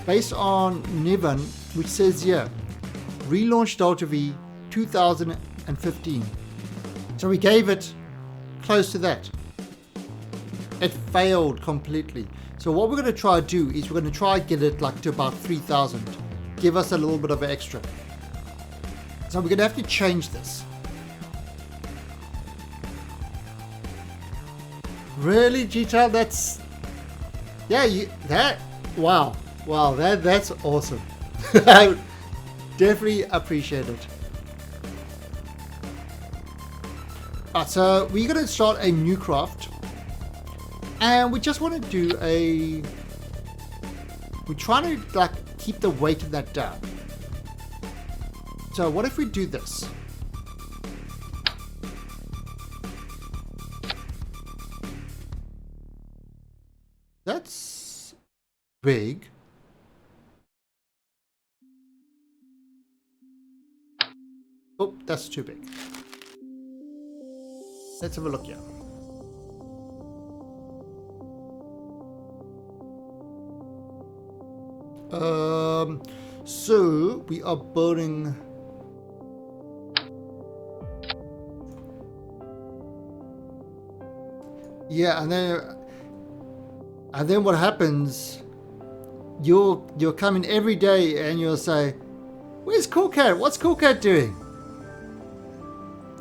based on Niven, which says here, relaunch Delta V 2015. So we gave it close to that. It failed completely. So what we're going to try to do is we're going to try to get it like to about 3,000. Give us a little bit of an extra. So we're going to have to change this. Really, G-Child? That's... Yeah, wow, that's awesome. I definitely appreciate it. Alright, so we're going to start a new craft. And we just want to do we're trying to keep the weight of that down. So what if we do this? That's big. Oh, that's too big. Let's have a look here. So we are building. Yeah, and then what happens? You'll come in every day and you'll say, "Where's Cool Cat? What's Cool Cat doing?"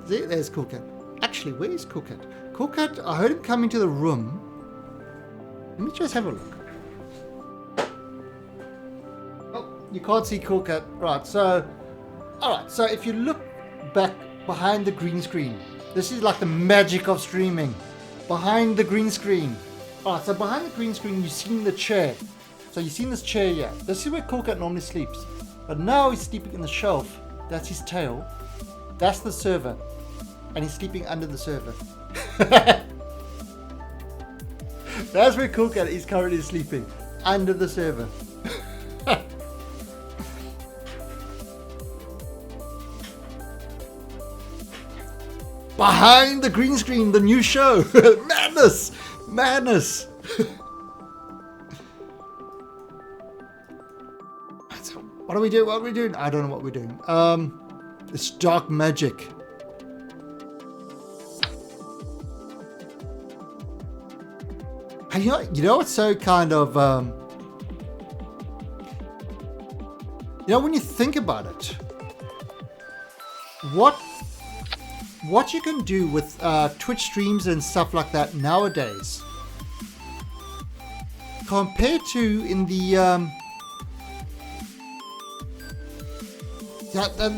There's Cool Cat. Actually, where is Cool Cat? Cool Cat, I heard him come into the room. Let me just have a look. Oh, you can't see Cool Cat. Right, so... Alright, so if you look back behind the green screen, this is like the magic of streaming. Behind the green screen. Alright, so behind the green screen, you've seen the chair. So you've seen this chair here. This is where Cool Cat normally sleeps. But now he's sleeping in the shelf. That's his tail. That's the server. And he's sleeping under the server. That's where Cool Cat is currently sleeping. Under the server. Behind the green screen, the new show. Madness! Madness! What are we doing? What are we doing? I don't know what we're doing. It's dark magic. And you know what's so kind of... you know, when you think about it, what you can do with Twitch streams and stuff like that nowadays, compared to in the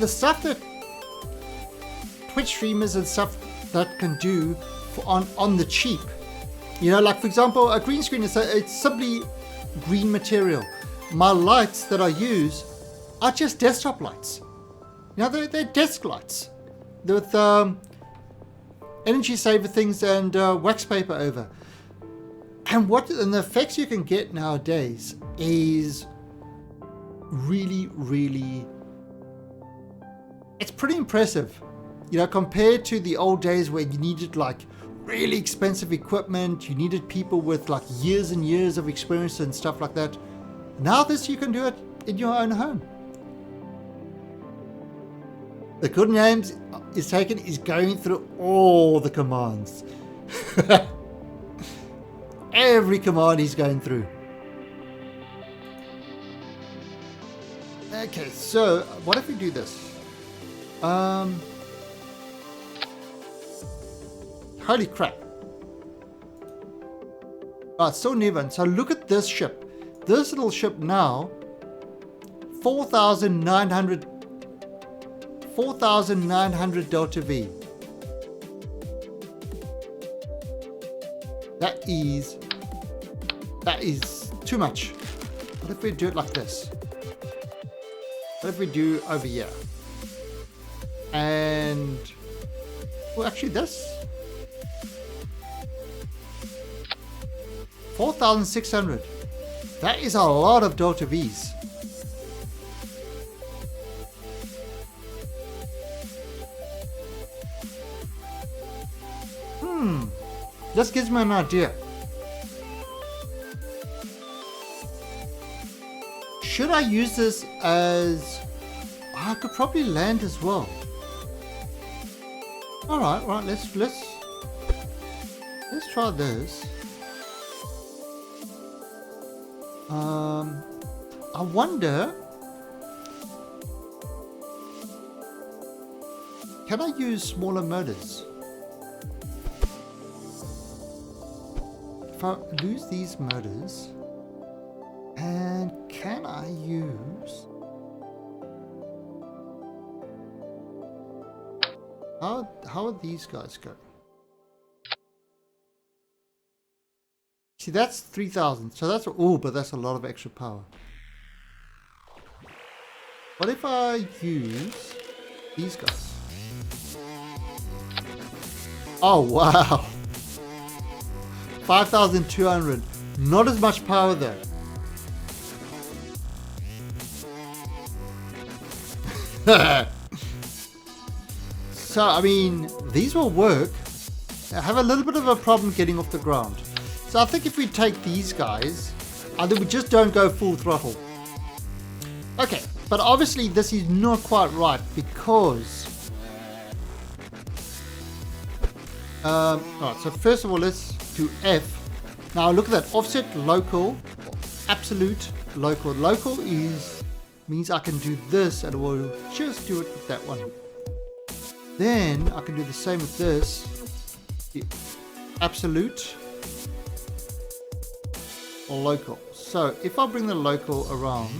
stuff that Twitch streamers and stuff that can do on the cheap. You know, like for example, a green screen it's simply green material. My lights that I use are just desktop lights. You know, they're desk lights with energy saver things and wax paper over. And the effects you can get nowadays is really, really, it's pretty impressive. You know, compared to the old days where you needed like really expensive equipment, you needed people with like years and years of experience and stuff like that. Now this, you can do it in your own home. The Good Names is taken is going through all the commands. Every command he's going through. Okay, so what if we do this? Holy crap. Still Niven. So look at this ship. This little ship now, 4,900 Delta V. That is too much. What if we do it like this? What if we do over here? And well, actually this 4,600. That is a lot of Delta Vs. Just gives me an idea. Should I use this as... I could probably land as well. Alright, right, let's try this. I wonder, can I use smaller motors? If I lose these motors, and can I use... How are these guys going? See, that's 3,000. So that's... Oh, but that's a lot of extra power. What if I use these guys? Oh, wow. 5,200. Not as much power though. So, I mean, these will work. I have a little bit of a problem getting off the ground. So I think if we take these guys, I think we just don't go full throttle. Okay, but obviously this is not quite right because... Alright, so first of all, let's do F. Now look at that, offset local, absolute local. Local means I can do this and we'll just do it with that one. Then I can do the same with this. absolute or local. So if I bring the local around,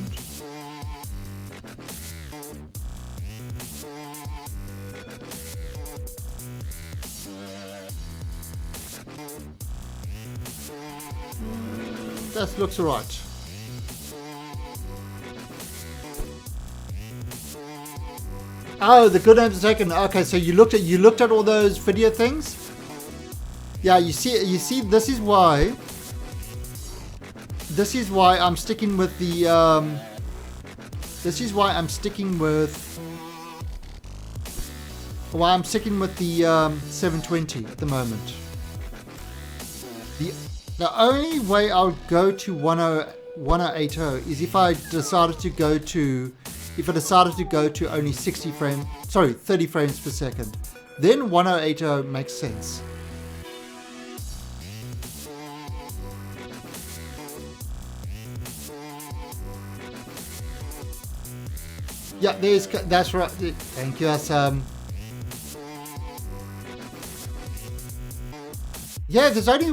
that looks alright. Oh, the good names are taken. Okay, so you looked at all those video things. Yeah, you see. This is why I'm sticking with the. This is why I'm sticking with. Why I'm sticking with the 720 at the moment. The only way I would go to 1080 is if I decided to go to. If I decided to go to only 30 frames per second, then 1080 makes sense. Yeah, that's right. Thank you. That's yeah, it's only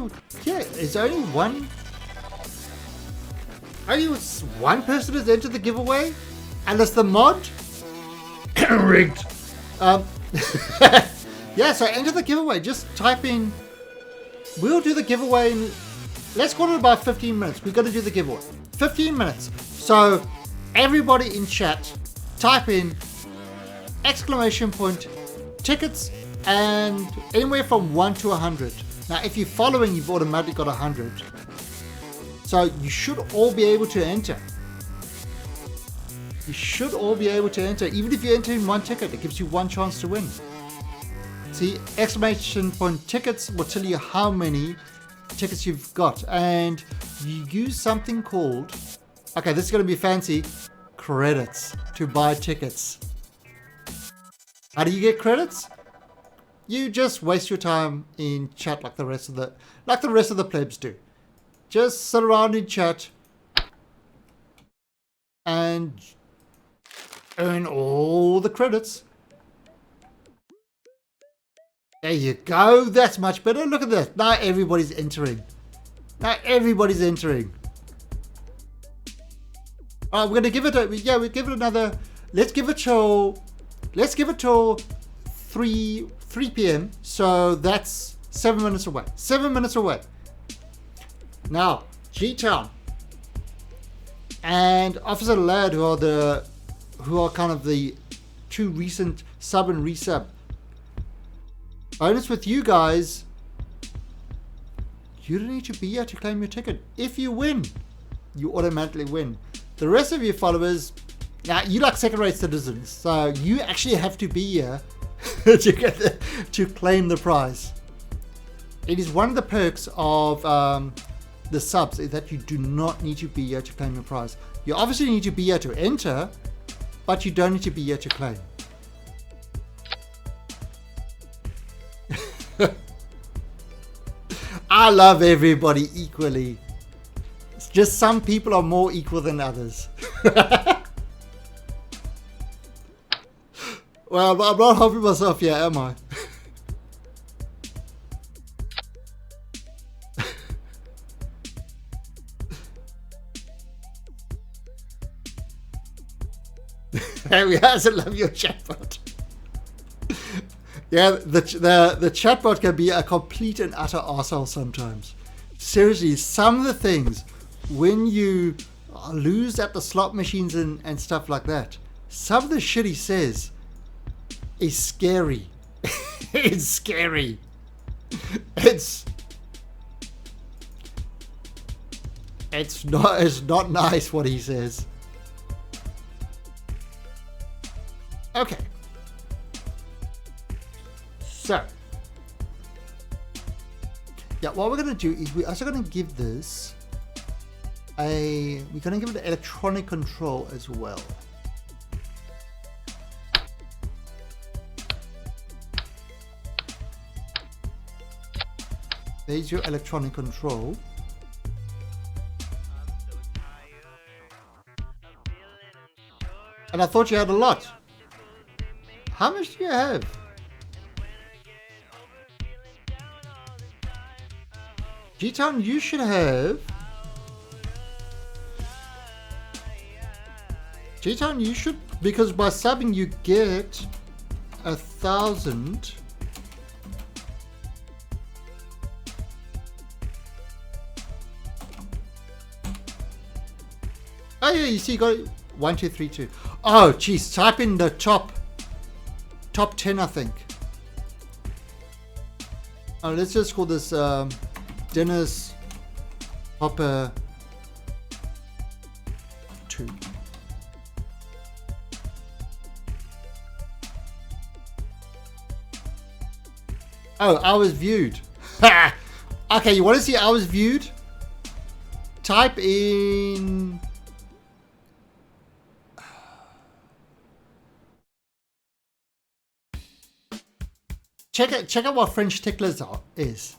one person has entered the giveaway. And it's the mod rigged. Yeah, so enter the giveaway. Just type in. We'll do the giveaway in. Let's call it about 15 minutes. We've got to do the giveaway. 15 minutes. So everybody in chat, type in !tickets and anywhere from 1 to 100. Now, if you're following, you've automatically got 100. So you should all be able to enter. You should all be able to enter. Even if you enter in one ticket, it gives you one chance to win. See, !tickets will tell you how many tickets you've got. And you use something called, okay, this is going to be fancy, credits to buy tickets. How do you get credits? You just waste your time in chat like the rest of the plebs do. Just sit around in chat and earn all the credits. There you go. That's much better. Look at this. Now everybody's entering. We're gonna give it we'll give it another. Let's give it till 3 p.m. So that's 7 minutes away. 7 minutes away. Now, G-Town and Officer Ladd, who are kind of the two recent sub and resub. Bonus with you guys, you don't need to be here to claim your ticket. If you win, you automatically win. The rest of your followers, now you like second-rate citizens, so you actually have to be here to claim the prize. It is one of the perks of the subs is that you do not need to be here to claim your prize. You obviously need to be here to enter, but you don't need to be here to claim. I love everybody equally. It's just some people are more equal than others. Well, I'm not helping myself here, am I? Harry has a love your chatbot. Yeah, the chatbot can be a complete and utter arsehole sometimes. Seriously, some of the things when you lose at the slot machines and stuff like that, some of the shit he says is scary. It's scary. It's not nice what he says. Okay. So, yeah, what we're going to do is we're also going to give this we're going to give it an electronic control as well. There's your electronic control. And I thought you had a lot. How much do you have? G-Town, you should have... G-Town, you should... Because by subbing you get 1,000... Oh yeah, you see, you got 1, 2, 3, 2. Oh, geez, type in the top 10, I think. Oh, let's just call this Dennis Hopper 2. Oh, hours viewed. Okay, you want to see hours viewed? Type in... Check out what French Ticklers is.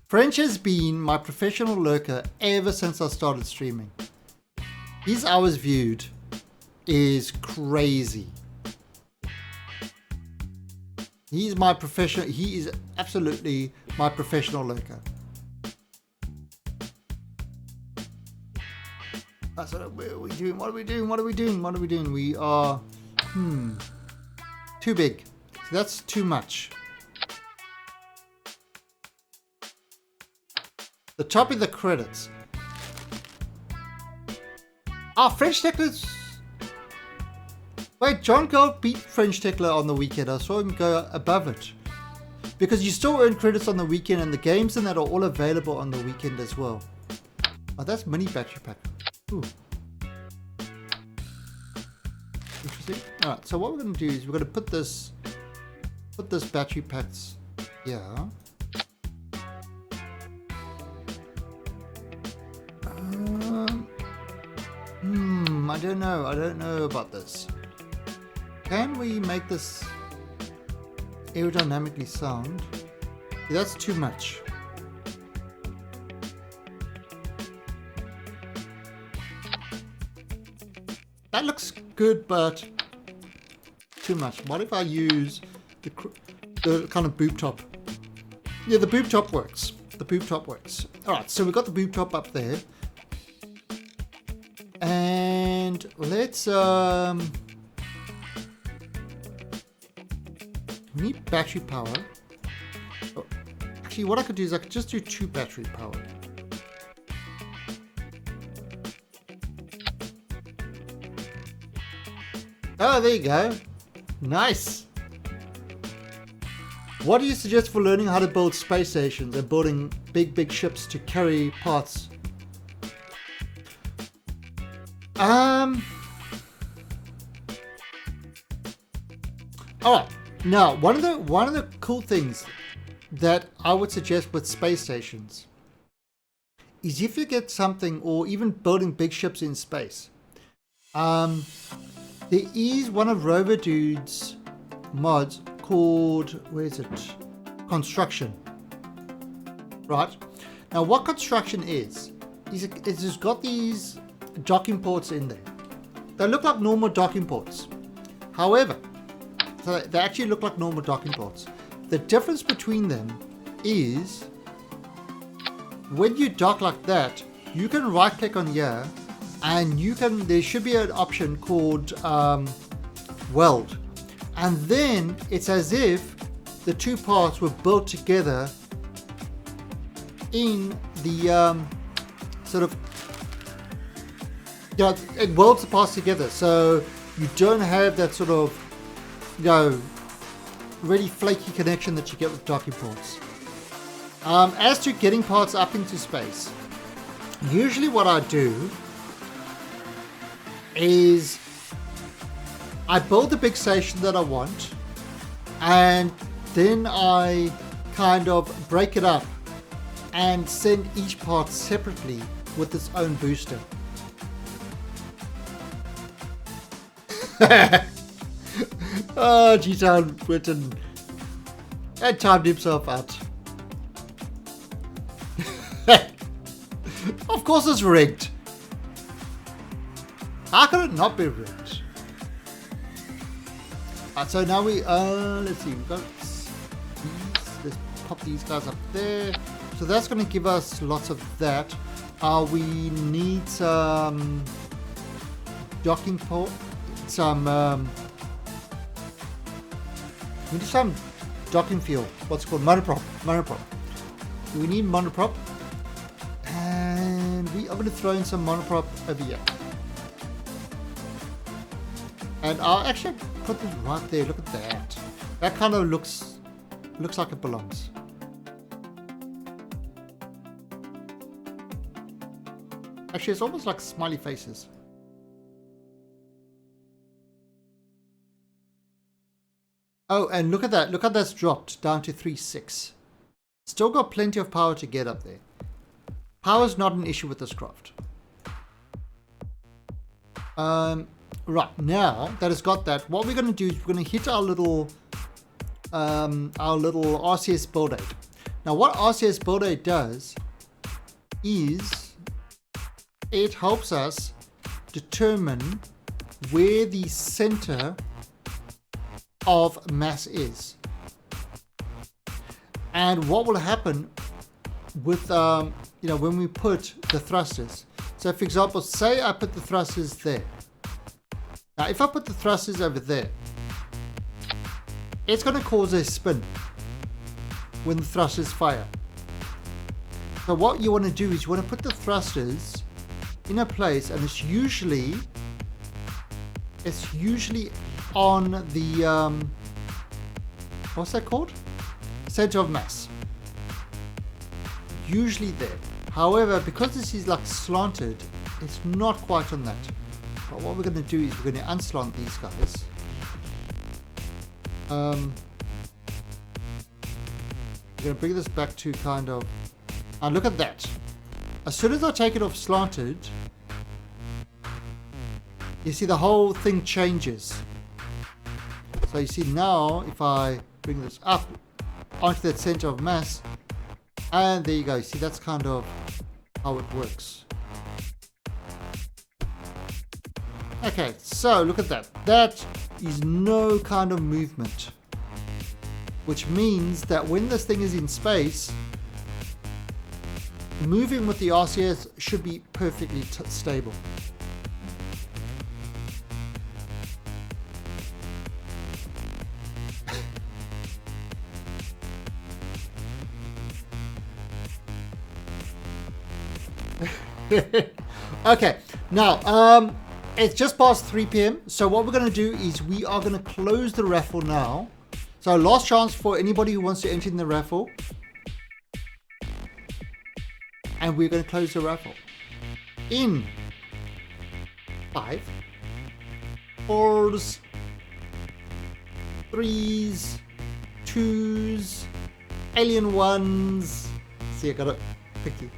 French has been my professional lurker ever since I started streaming. His hours viewed is crazy. He is absolutely my professional lurker. That's what we're doing. What are we doing? We are too big. So that's too much. The top of the credits. French Ticklers. Wait, John Gold beat French Tickler on the weekend. I saw him go above it. Because you still earn credits on the weekend, and the games in that are all available on the weekend as well. Oh, that's mini battery pack. Ooh. Interesting. Alright, so what we're going to do is we're going to put this battery packs here. I don't know about this. Can we make this aerodynamically sound? Yeah, that's too much. That looks good, but too much. What if I use the kind of boob top? Yeah, the boob top works. Alright, so we've got the boob top up there. And let's we need battery power. Oh, actually, what I could do is I could just do 2 battery power. Oh, there you go. Nice. What do you suggest for learning how to build space stations and building big ships to carry parts? Alright, now one of the cool things that I would suggest with space stations is if you get something, or even building big ships in space, there is one of Rover Dude's mods called, where is it? Construction. Right? Now what construction is it's just got these docking ports in there. They look like normal docking ports. However, so they actually look like normal docking ports. The difference between them is when you dock like that, you can right click on here and there should be an option called weld. And then it's as if the two parts were built together in the sort of, it welds the parts together, so you don't have that sort of, really flaky connection that you get with docking ports. As to getting parts up into space, usually what I do is I build the big station that I want, and then I kind of break it up and send each part separately with its own booster. Oh, G-Town Britain had timed himself out. Of course it's rigged. How could it not be rigged? So now we, let's see, we've got these, let's pop these guys up there. So that's going to give us lots of that. We need some docking port, we need some docking fuel. What's it called? Monoprop. We need monoprop, and we are going to throw in some monoprop over here. And I'll actually put it right there. Look at that. That kind of looks like it belongs. Actually, it's almost like smiley faces. Oh, and look at that. Look how that's dropped down to 3.6. Still got plenty of power to get up there. Power's not an issue with this craft. Right, now that it's got that, what we're going to do is we're going to hit our little RCS build aid. Now what RCS build aid does is it helps us determine where the center of mass is. And what will happen with when we put the thrusters. So for example, say I put the thrusters there. Now if I put the thrusters over there, it's going to cause a spin when the thrusters fire. So what you want to do is you want to put the thrusters in a place, and it's usually on the what's that called? Center of mass. Usually there. However, because this is like slanted, it's not quite on that. But what we're going to do is we're going to unslant these guys. We're going to bring this back to kind of, and look at that. As soon as I take it off slanted, you see the whole thing changes. So you see now, if I bring this up onto that center of mass, and there you go. See, that's kind of how it works. Okay, so look at that. That is no kind of movement, which means that when this thing is in space, moving with the RCS should be perfectly stable. Okay, now it's just past 3 p.m. So what we're going to do is we are going to close the raffle now. So last chance for anybody who wants to enter in the raffle. And we're going to close the raffle in 5, 4s, 3s, 2s, alien 1s. See, I got it picky.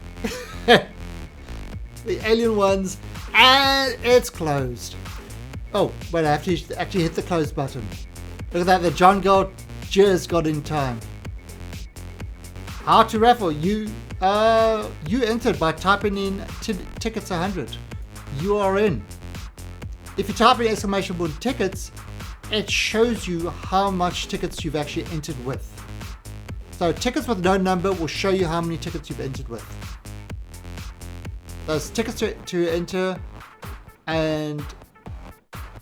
The alien ones, and it's closed. Oh, wait, I have to actually hit the close button. Look at that, the John Gold just got in time. How to raffle? You entered by typing in tickets 100. You are in. If you type in exclamation point tickets, it shows you how much tickets you've actually entered with. So tickets with no number will show you how many tickets you've entered with. There's tickets to enter, and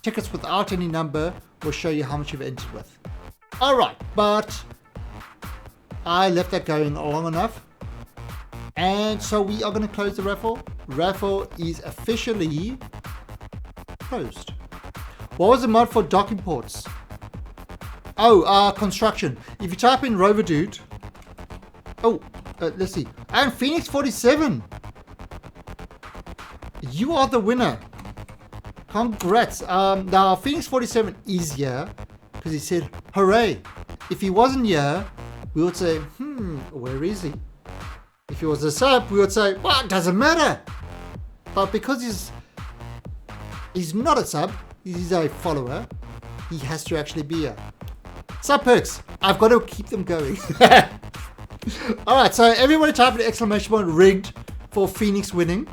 tickets without any number will show you how much you've entered with. Alright, but I left that going long enough. And so we are going to close the raffle. Raffle is officially closed. What was the mod for docking ports? Oh, construction. If you type in Rover Dude. Oh, let's see. And Phoenix 47. You are the winner. Congrats. Now, Phoenix 47 is here because he said, hooray. If he wasn't here, we would say, where is he? If he was a sub, we would say, well, it doesn't matter. But because he's not a sub, he's a follower, he has to actually be here. Sub perks. I've got to keep them going. Alright, so everybody type an exclamation point rigged for Phoenix winning.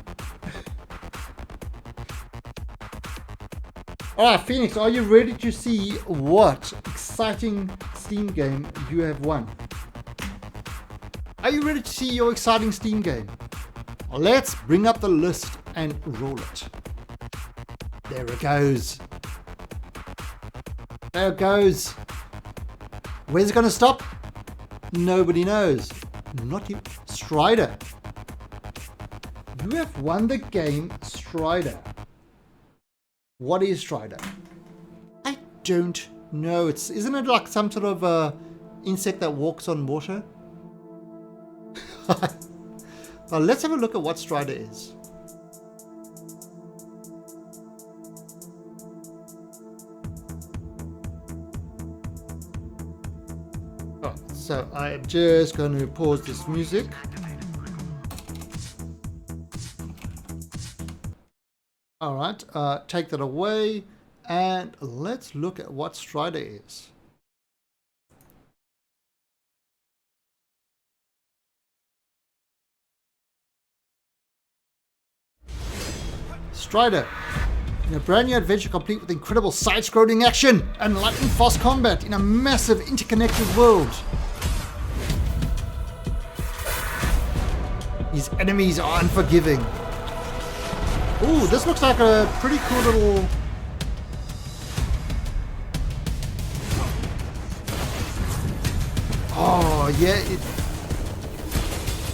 Alright, Phoenix, are you ready to see what exciting Steam game you have won? Are you ready to see your exciting Steam game? Let's bring up the list and roll it. There it goes. There it goes. Where's it going to stop? Nobody knows. Not you. Strider. You have won the game Strider. What is Strider? I don't know. Isn't it like some sort of insect that walks on water? Well, let's have a look at what Strider is. Oh, so I am just going to pause this music. All right, take that away, and let's look at what Strider is. Strider, in a brand new adventure complete with incredible side-scrolling action and lightning-fast combat in a massive interconnected world. His enemies are unforgiving. Ooh, this looks like a pretty cool little... Oh, yeah.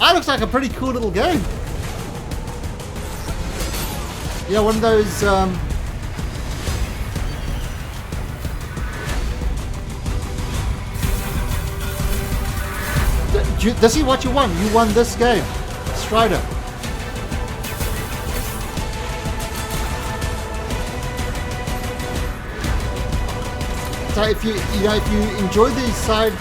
That looks like a pretty cool little game. Yeah, one of those... This is what you won. You won this game. Strider. So if you enjoy these side...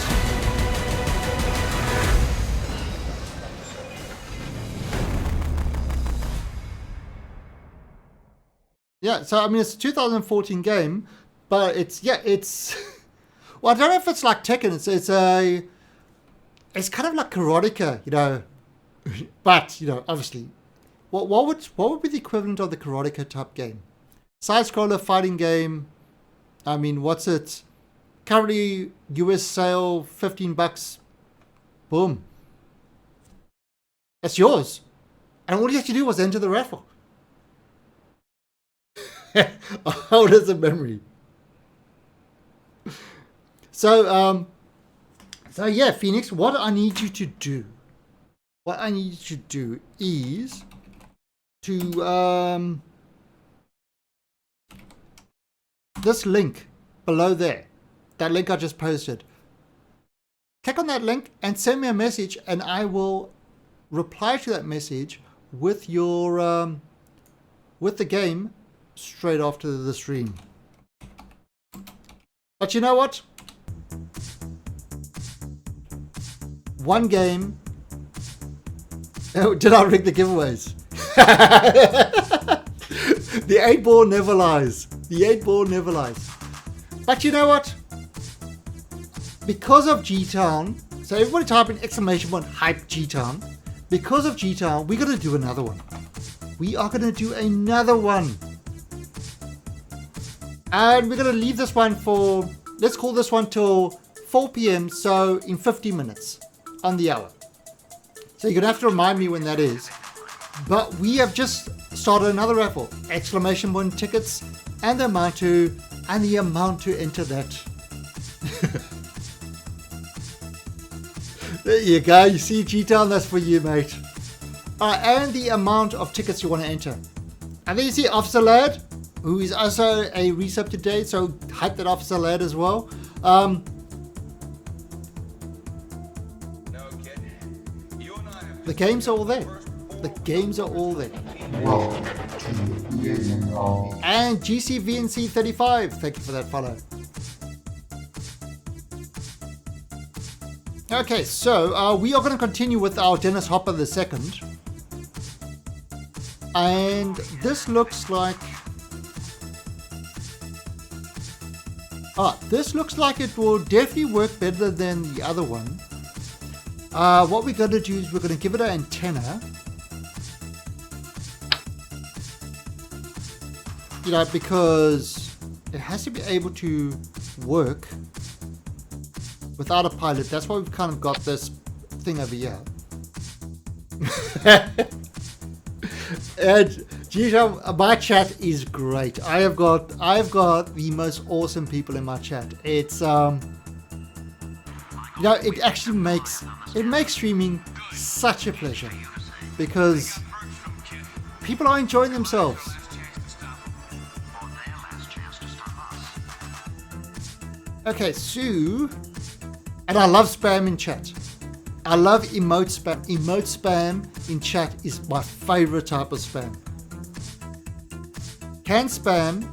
Yeah, so I mean it's a 2014 game, but it's well, I don't know if it's like Tekken. It's kind of like Karateka, but obviously, what would be the equivalent of the Karateka type game? Side scroller fighting game. I mean, what's it? Currently US sale $15. Boom. That's yours, and all you have to do was enter the raffle. How old is the memory? So yeah, Phoenix, what I need you to do is to this link below there, that link I just posted. Click on that link and send me a message, and I will reply to that message with your with the game straight after the stream. But you know what? One game. Oh, did I rig the giveaways? The 8-ball never lies. The 8-ball never lies. But you know what? Because of G-Town, so everybody type in exclamation hype G-Town. Because of G-Town, we're going to do another one. We are going to do another one. And we're going to leave this one for, let's call this one till 4 p.m. So in 50 minutes on the hour. So you're going to have to remind me when that is. But we have just started another raffle. Exclamation point tickets and the amount to enter that. There you go. You see G-Town, that's for you, mate. Alright, and the amount of tickets you want to enter. And then you see Officer Lad, who is also a resub today, so hype that Officer Lad as well. No, kid. You and I have The games are all there. The games are all there. Welcome to Liaison Army. And GCVNC35, thank you for that follow. Okay, so we are going to continue with our Dennis Hopper II. And this looks like... this looks like it will definitely work better than the other one. What we're going to do is we're going to give it an antenna. Because it has to be able to work without a pilot. That's why we've kind of got this thing over here. And G-Sham, my chat is great. I've got the most awesome people in my chat. It's it actually makes streaming such a pleasure because people are enjoying themselves. Okay, so, and I love spam in chat. I love emote spam. Emote spam in chat is my favorite type of spam. Canned spam,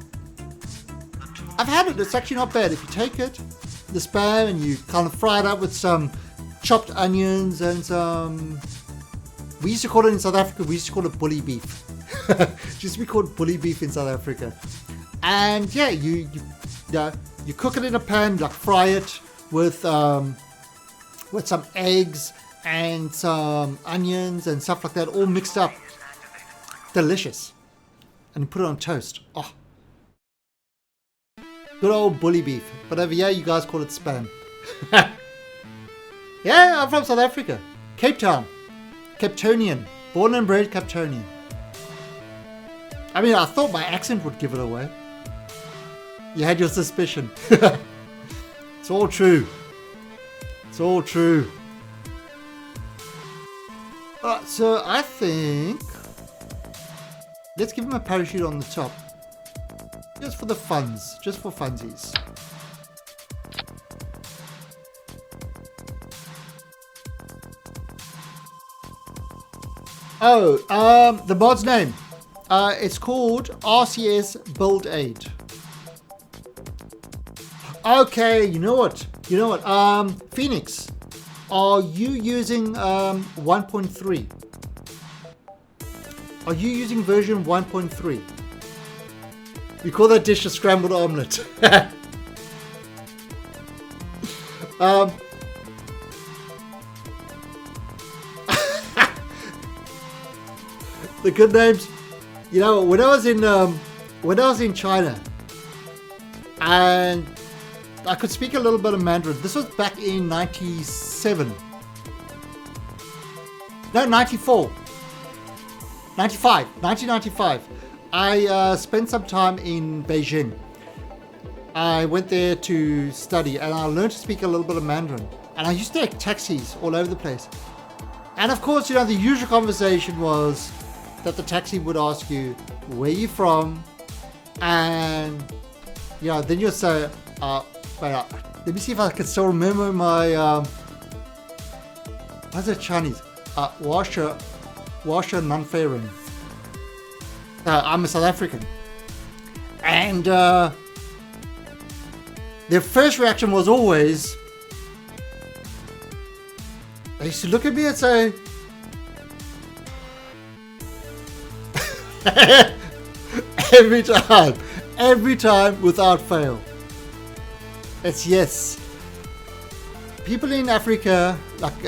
I've had it. It's actually not bad. If you take it, the spam, and you kind of fry it up with some chopped onions and some, we used to call it in South Africa, we used to call it bully beef. It used to be called bully beef in South Africa. And yeah, you cook it in a pan, like fry it with some eggs and some onions and stuff like that, all mixed up. Delicious. And you put it on toast. Oh. Good old bully beef. But over here, you guys call it spam. Yeah, I'm from South Africa. Cape Town. Capetonian. Born and bred Capetonian. I mean, I thought my accent would give it away. You had your suspicion. It's all true. It's all true. Alright, so I think let's give him a parachute on the top. Just for the funds. Just for funsies. Oh, the mod's name. It's called RCS Build Aid. Okay, you know what? Phoenix, are you using 1.3? Are you using version 1.3? We call that dish a scrambled omelette. The good names, when I was in China, and I could speak a little bit of Mandarin. This was back in 97. No, 94. 1995. I spent some time in Beijing. I went there to study and I learned to speak a little bit of Mandarin. And I used to take taxis all over the place. And of course, the usual conversation was that the taxi would ask you, where you from? And, then you'll say, let me see if I can still remember my, what's it Chinese? Washer Nanfeiren. I'm a South African. And their first reaction was always, they used to look at me and say, every time without fail. It's yes. People in Africa, like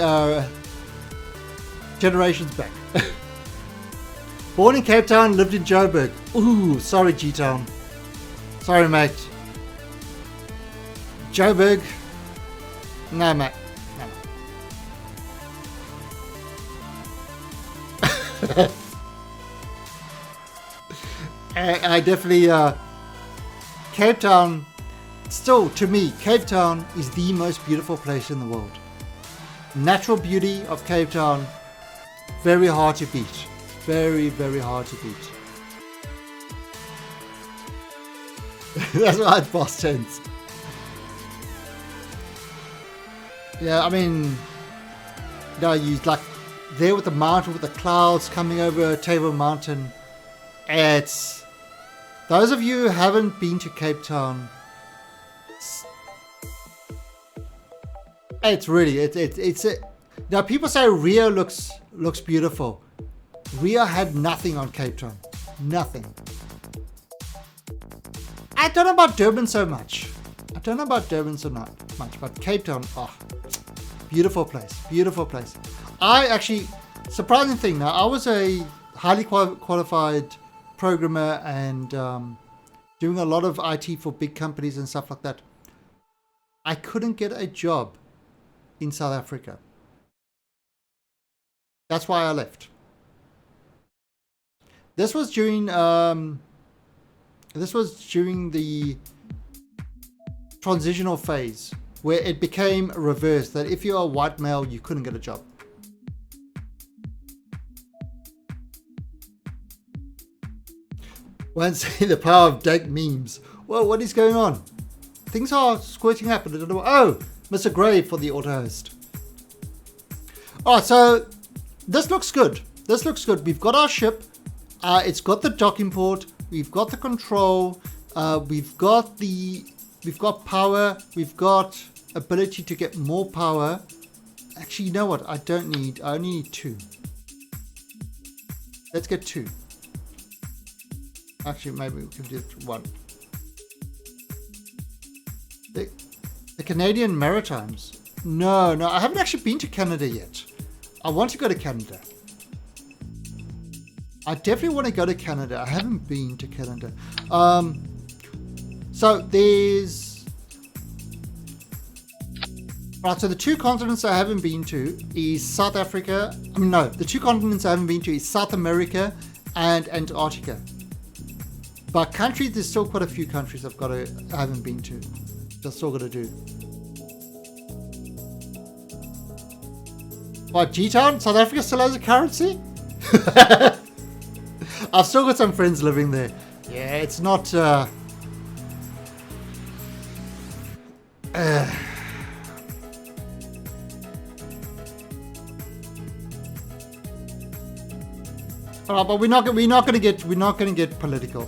generations back. Born in Cape Town, lived in Joburg. Ooh, sorry G-Town. Sorry mate. Joburg. No mate. No. I definitely, Cape Town, still to me, Cape Town is the most beautiful place in the world. Natural beauty of Cape Town, very hard to beat. Very, very hard to beat. That's why it's past tense. Yeah, I mean, you like there with the mountain, with the clouds coming over Table Mountain. It's, those of you who haven't been to Cape Town, it's really, now people say Rio looks beautiful. Rio had nothing on Cape Town. Nothing. I don't know about Durban so much. But Cape Town, beautiful place. Beautiful place. I actually, surprising thing now, I was a highly qualified programmer and doing a lot of IT for big companies and stuff like that. I couldn't get a job in South Africa. That's why I left. This was during the transitional phase where it became reversed, that if you're a white male, you couldn't get a job. Once the power of dank memes. Well, what is going on? Things are squirting up. Oh, Mr. Gray for the auto host. Alright, so this looks good. This looks good. We've got our ship. It's got the docking port. We've got the control. We've got power. We've got ability to get more power. Actually, you know what? I only need 2. Let's get 2. Actually, maybe we can do 1. The Canadian Maritimes. No, I haven't actually been to Canada yet. I want to go to Canada. I definitely want to go to Canada. I haven't been to Canada. So there's... Right, so the 2 continents I haven't been to is South Africa. I mean, no, the 2 continents I haven't been to is South America and Antarctica. But countries, there's still quite a few countries I haven't been to. I've still got to do. What, G-Town? South Africa still has a currency? I've still got some friends living there. Yeah, it's not... Alright, but we're not going to get political.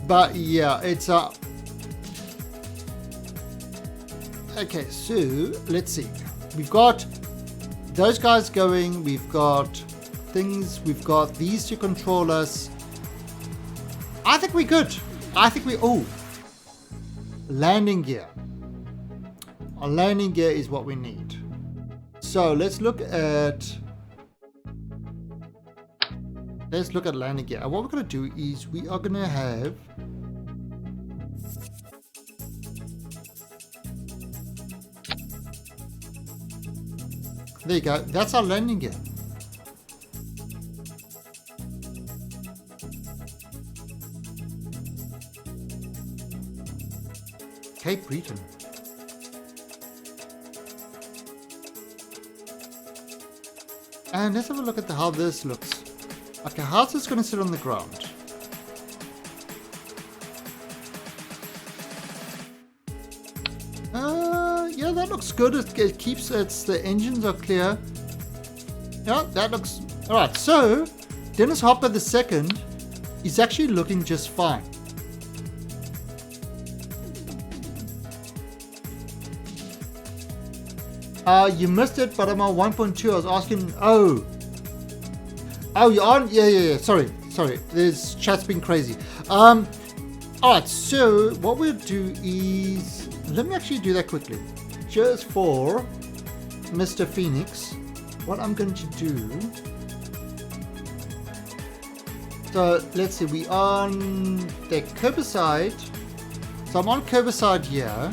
But yeah, it's okay, so let's see. We've got those guys going. We've got things. We've got these to control us. I think we're good. Oh, landing gear. A landing gear is what we need. So let's look at landing gear. And what we're going to do is we are going to have... There you go. That's our landing gear. Cape Breton. And let's have a look at how this looks. Okay, how's this going to sit on the ground? Yeah, that looks good. It keeps the engines are clear. Yeah, that looks alright. So Dennis Hopper II is actually looking just fine. You missed it, but I'm on 1.2. I was asking. Oh, you're on? Yeah. Sorry. This chat's been crazy. Alright, so what we'll do is, let me actually do that quickly. Just for Mr. Phoenix, what I'm going to do. So let's see, we on the Kerbacide. So I'm on Kerbacide here,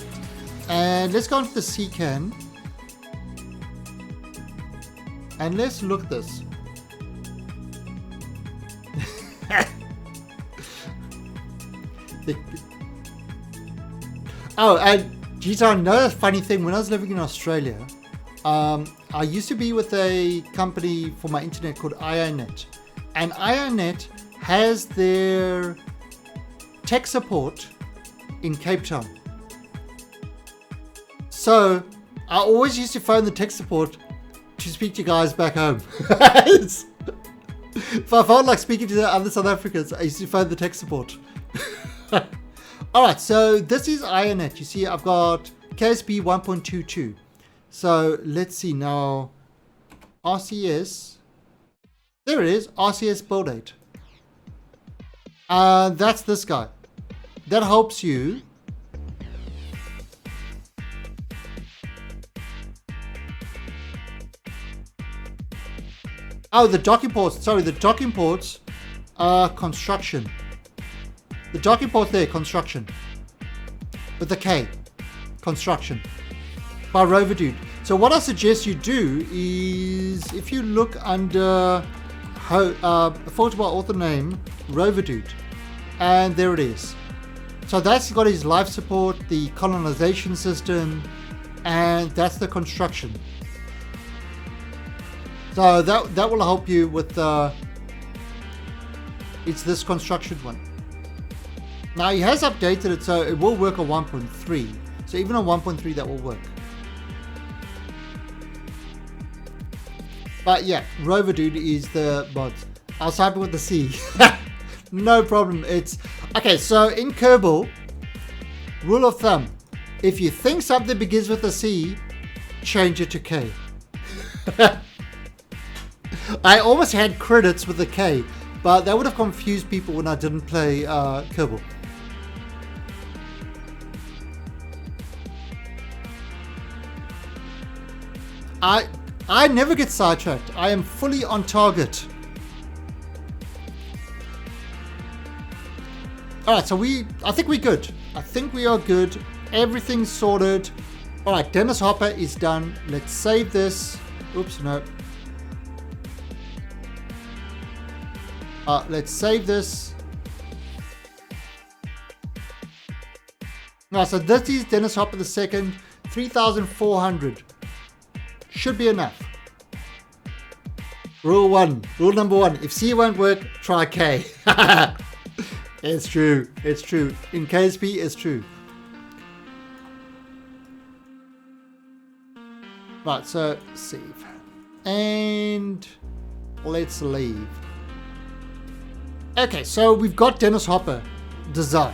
and let's go into the sea can. And let's look at this. Oh, and G-Town, another funny thing, when I was living in Australia, I used to be with a company for my internet called IONET. And IONET has their tech support in Cape Town. So I always used to phone the tech support to speak to guys back home. If I felt like speaking to the other South Africans, I used to phone the tech support. Alright, so this is IONET. You see, I've got KSP 1.22. So let's see now. RCS. There it is. RCS build date. That's this guy. That helps you. Oh, the docking ports. Sorry, the docking ports are construction. The docking port there, construction. With the K. Construction. By Rover Dude. So what I suggest you do is, if you look under photo by author name, Rover Dude, and there it is. So that's got his life support, the colonization system, and that's the construction. So that will help you with it's this construction one. Now he has updated it so it will work on 1.3. So even on 1.3 that will work. But yeah, Rover Dude is the mods. I'll type it with the C. No problem. It's okay. So in Kerbal, rule of thumb: if you think something begins with a C, change it to K. I almost had credits with a K, but that would have confused people when I didn't play Kerbal. I never get sidetracked. I am fully on target. Alright, so I think we're good. I think we are good. Everything's sorted. Alright, Dennis Hopper is done. Let's save this. Oops, no. Let's save this. Now, so this is Dennis Hopper the second. 3,400. Should be enough. Rule number one. If C won't work, try K. It's true. It's true. In KSP, it's true. Right, so save. And let's leave. Okay, so we've got Dennis Hopper designed.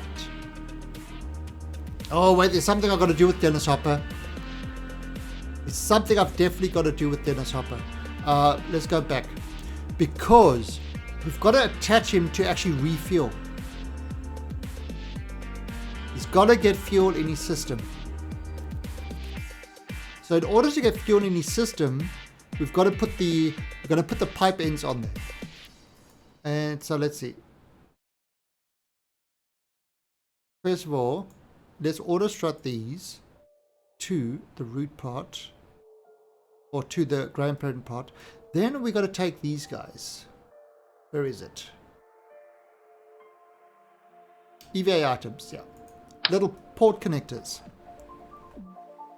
Oh, wait, there's something I've got to do with Dennis Hopper. There's something I've definitely got to do with Dennis Hopper. Let's go back. Because we've got to attach him to actually refuel. He's got to get fuel in his system. So in order to get fuel in his system, we're going to put the pipe ends on there. And so let's see. First of all, let's auto strut these to the root part, or to the grandparent part. Then we got to take these guys. Where is it? EVA items, yeah. Little port connectors.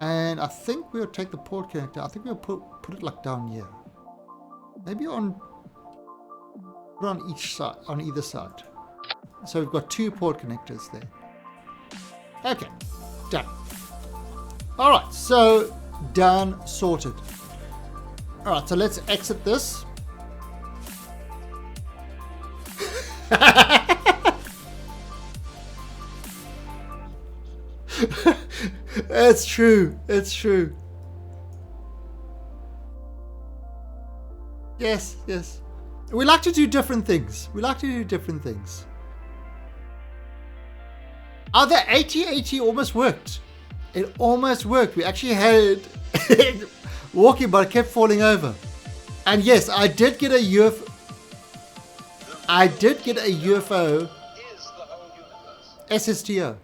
And I think we'll take the port connector. I think we'll put it like down here. Maybe on each side, on either side. So we've got 2 port connectors there. Okay, done. Alright, so done, sorted. Alright, so let's exit this. It's true, it's true. Yes, yes. We like to do different things. Oh, the 80-80 almost worked. It almost worked. We actually had it walking, but it kept falling over. And yes, I did get a UFO. SSTO.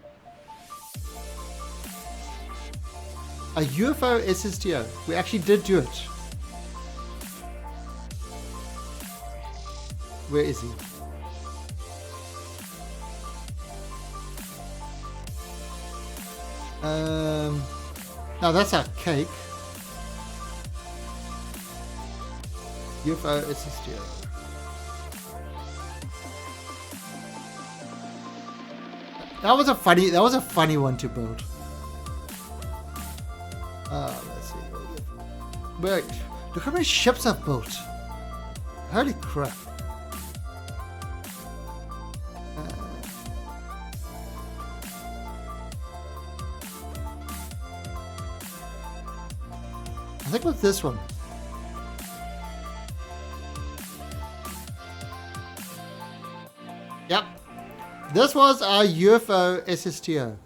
A UFO SSTO. We actually did do it. Where is he? Now that's our cake. UFO SSTO. That was a funny one to build. Let's see. Wait, look how many ships I've built. Holy crap. I think with this one. Yep. This was our UFO SSTO.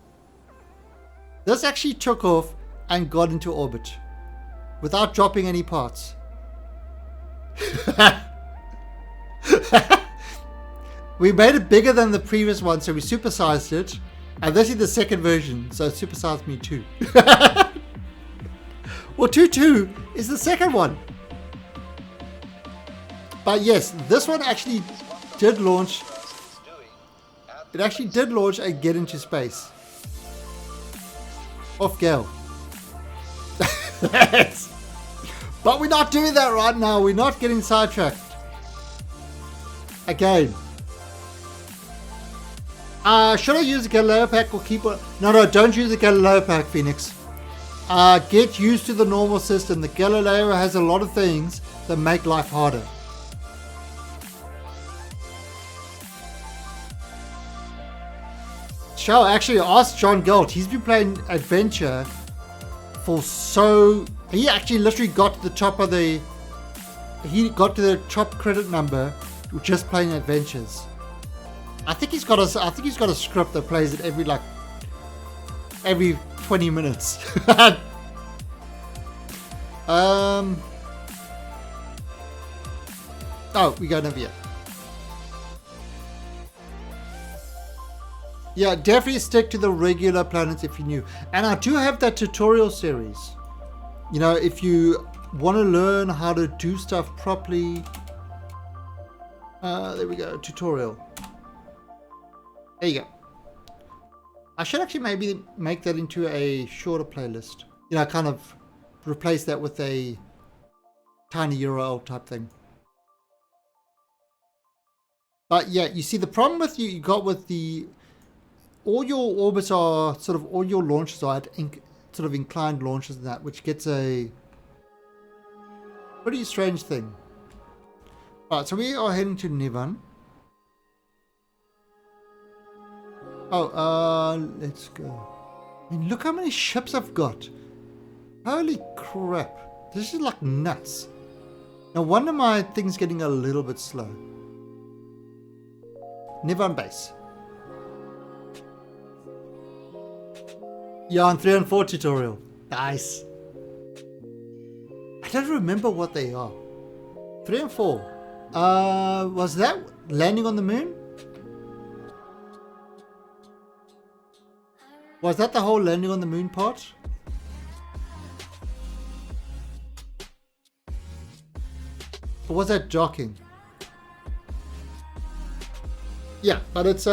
This actually took off and got into orbit without dropping any parts. We made it bigger than the previous one, so we supersized it. And this is the second version, so it supersized me too. Well, 2-2 is the second one. But yes, this one actually did launch. It actually did launch a Get Into Space. Off Gale. But we're not doing that right now. We're not getting sidetracked. Again. Should I use the Galileo pack or keep it? No, don't use the Galileo pack, Phoenix. Get used to the normal system. The Galileo has a lot of things that make life harder. Shall actually ask John Galt. He's been playing Adventure for so... He actually literally got to the top of the... He got to the top credit number just playing Adventures. I think he's got a script that plays it every 20 minutes. Oh, we got over here. Yeah, definitely stick to the regular planets if you're new. And I do have that tutorial series. You know, if you want to learn how to do stuff properly. There we go, tutorial. There you go. I should actually maybe make that into a shorter playlist. You know, kind of replace that with a tiny URL type thing. But yeah, you see the problem with you got with the... All your orbits are sort of, all your launches are at sort of inclined launches and that, which gets a pretty strange thing. Alright, so we are heading to Niven. Oh, let's go. I mean, look how many ships I've got. Holy crap. This is like nuts. No wonder my thing's getting a little bit slow. Niven base. Yeah, on 3 and 4 tutorial. Nice. I don't remember what they are. 3 and 4. Was that landing on the moon? Was that the whole landing on the moon part? Or was that docking? Yeah, but it's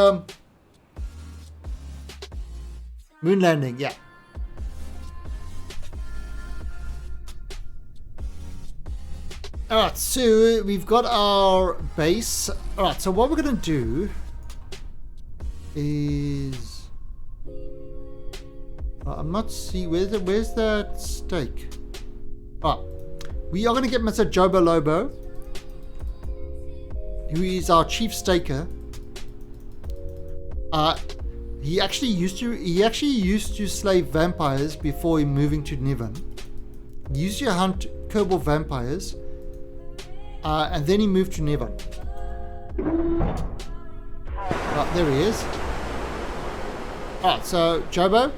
moon landing, yeah. Alright, so we've got our base. Alright, so what we're going to do is... I'm not seeing... Where's that stake? Oh, we are going to get Mr. Jobo Lobo, who is our chief staker. He actually used to slay vampires before moving to Niven. He used to hunt Kerbal vampires, and then he moved to Niven. Right, there he is. Alright, so Jobo,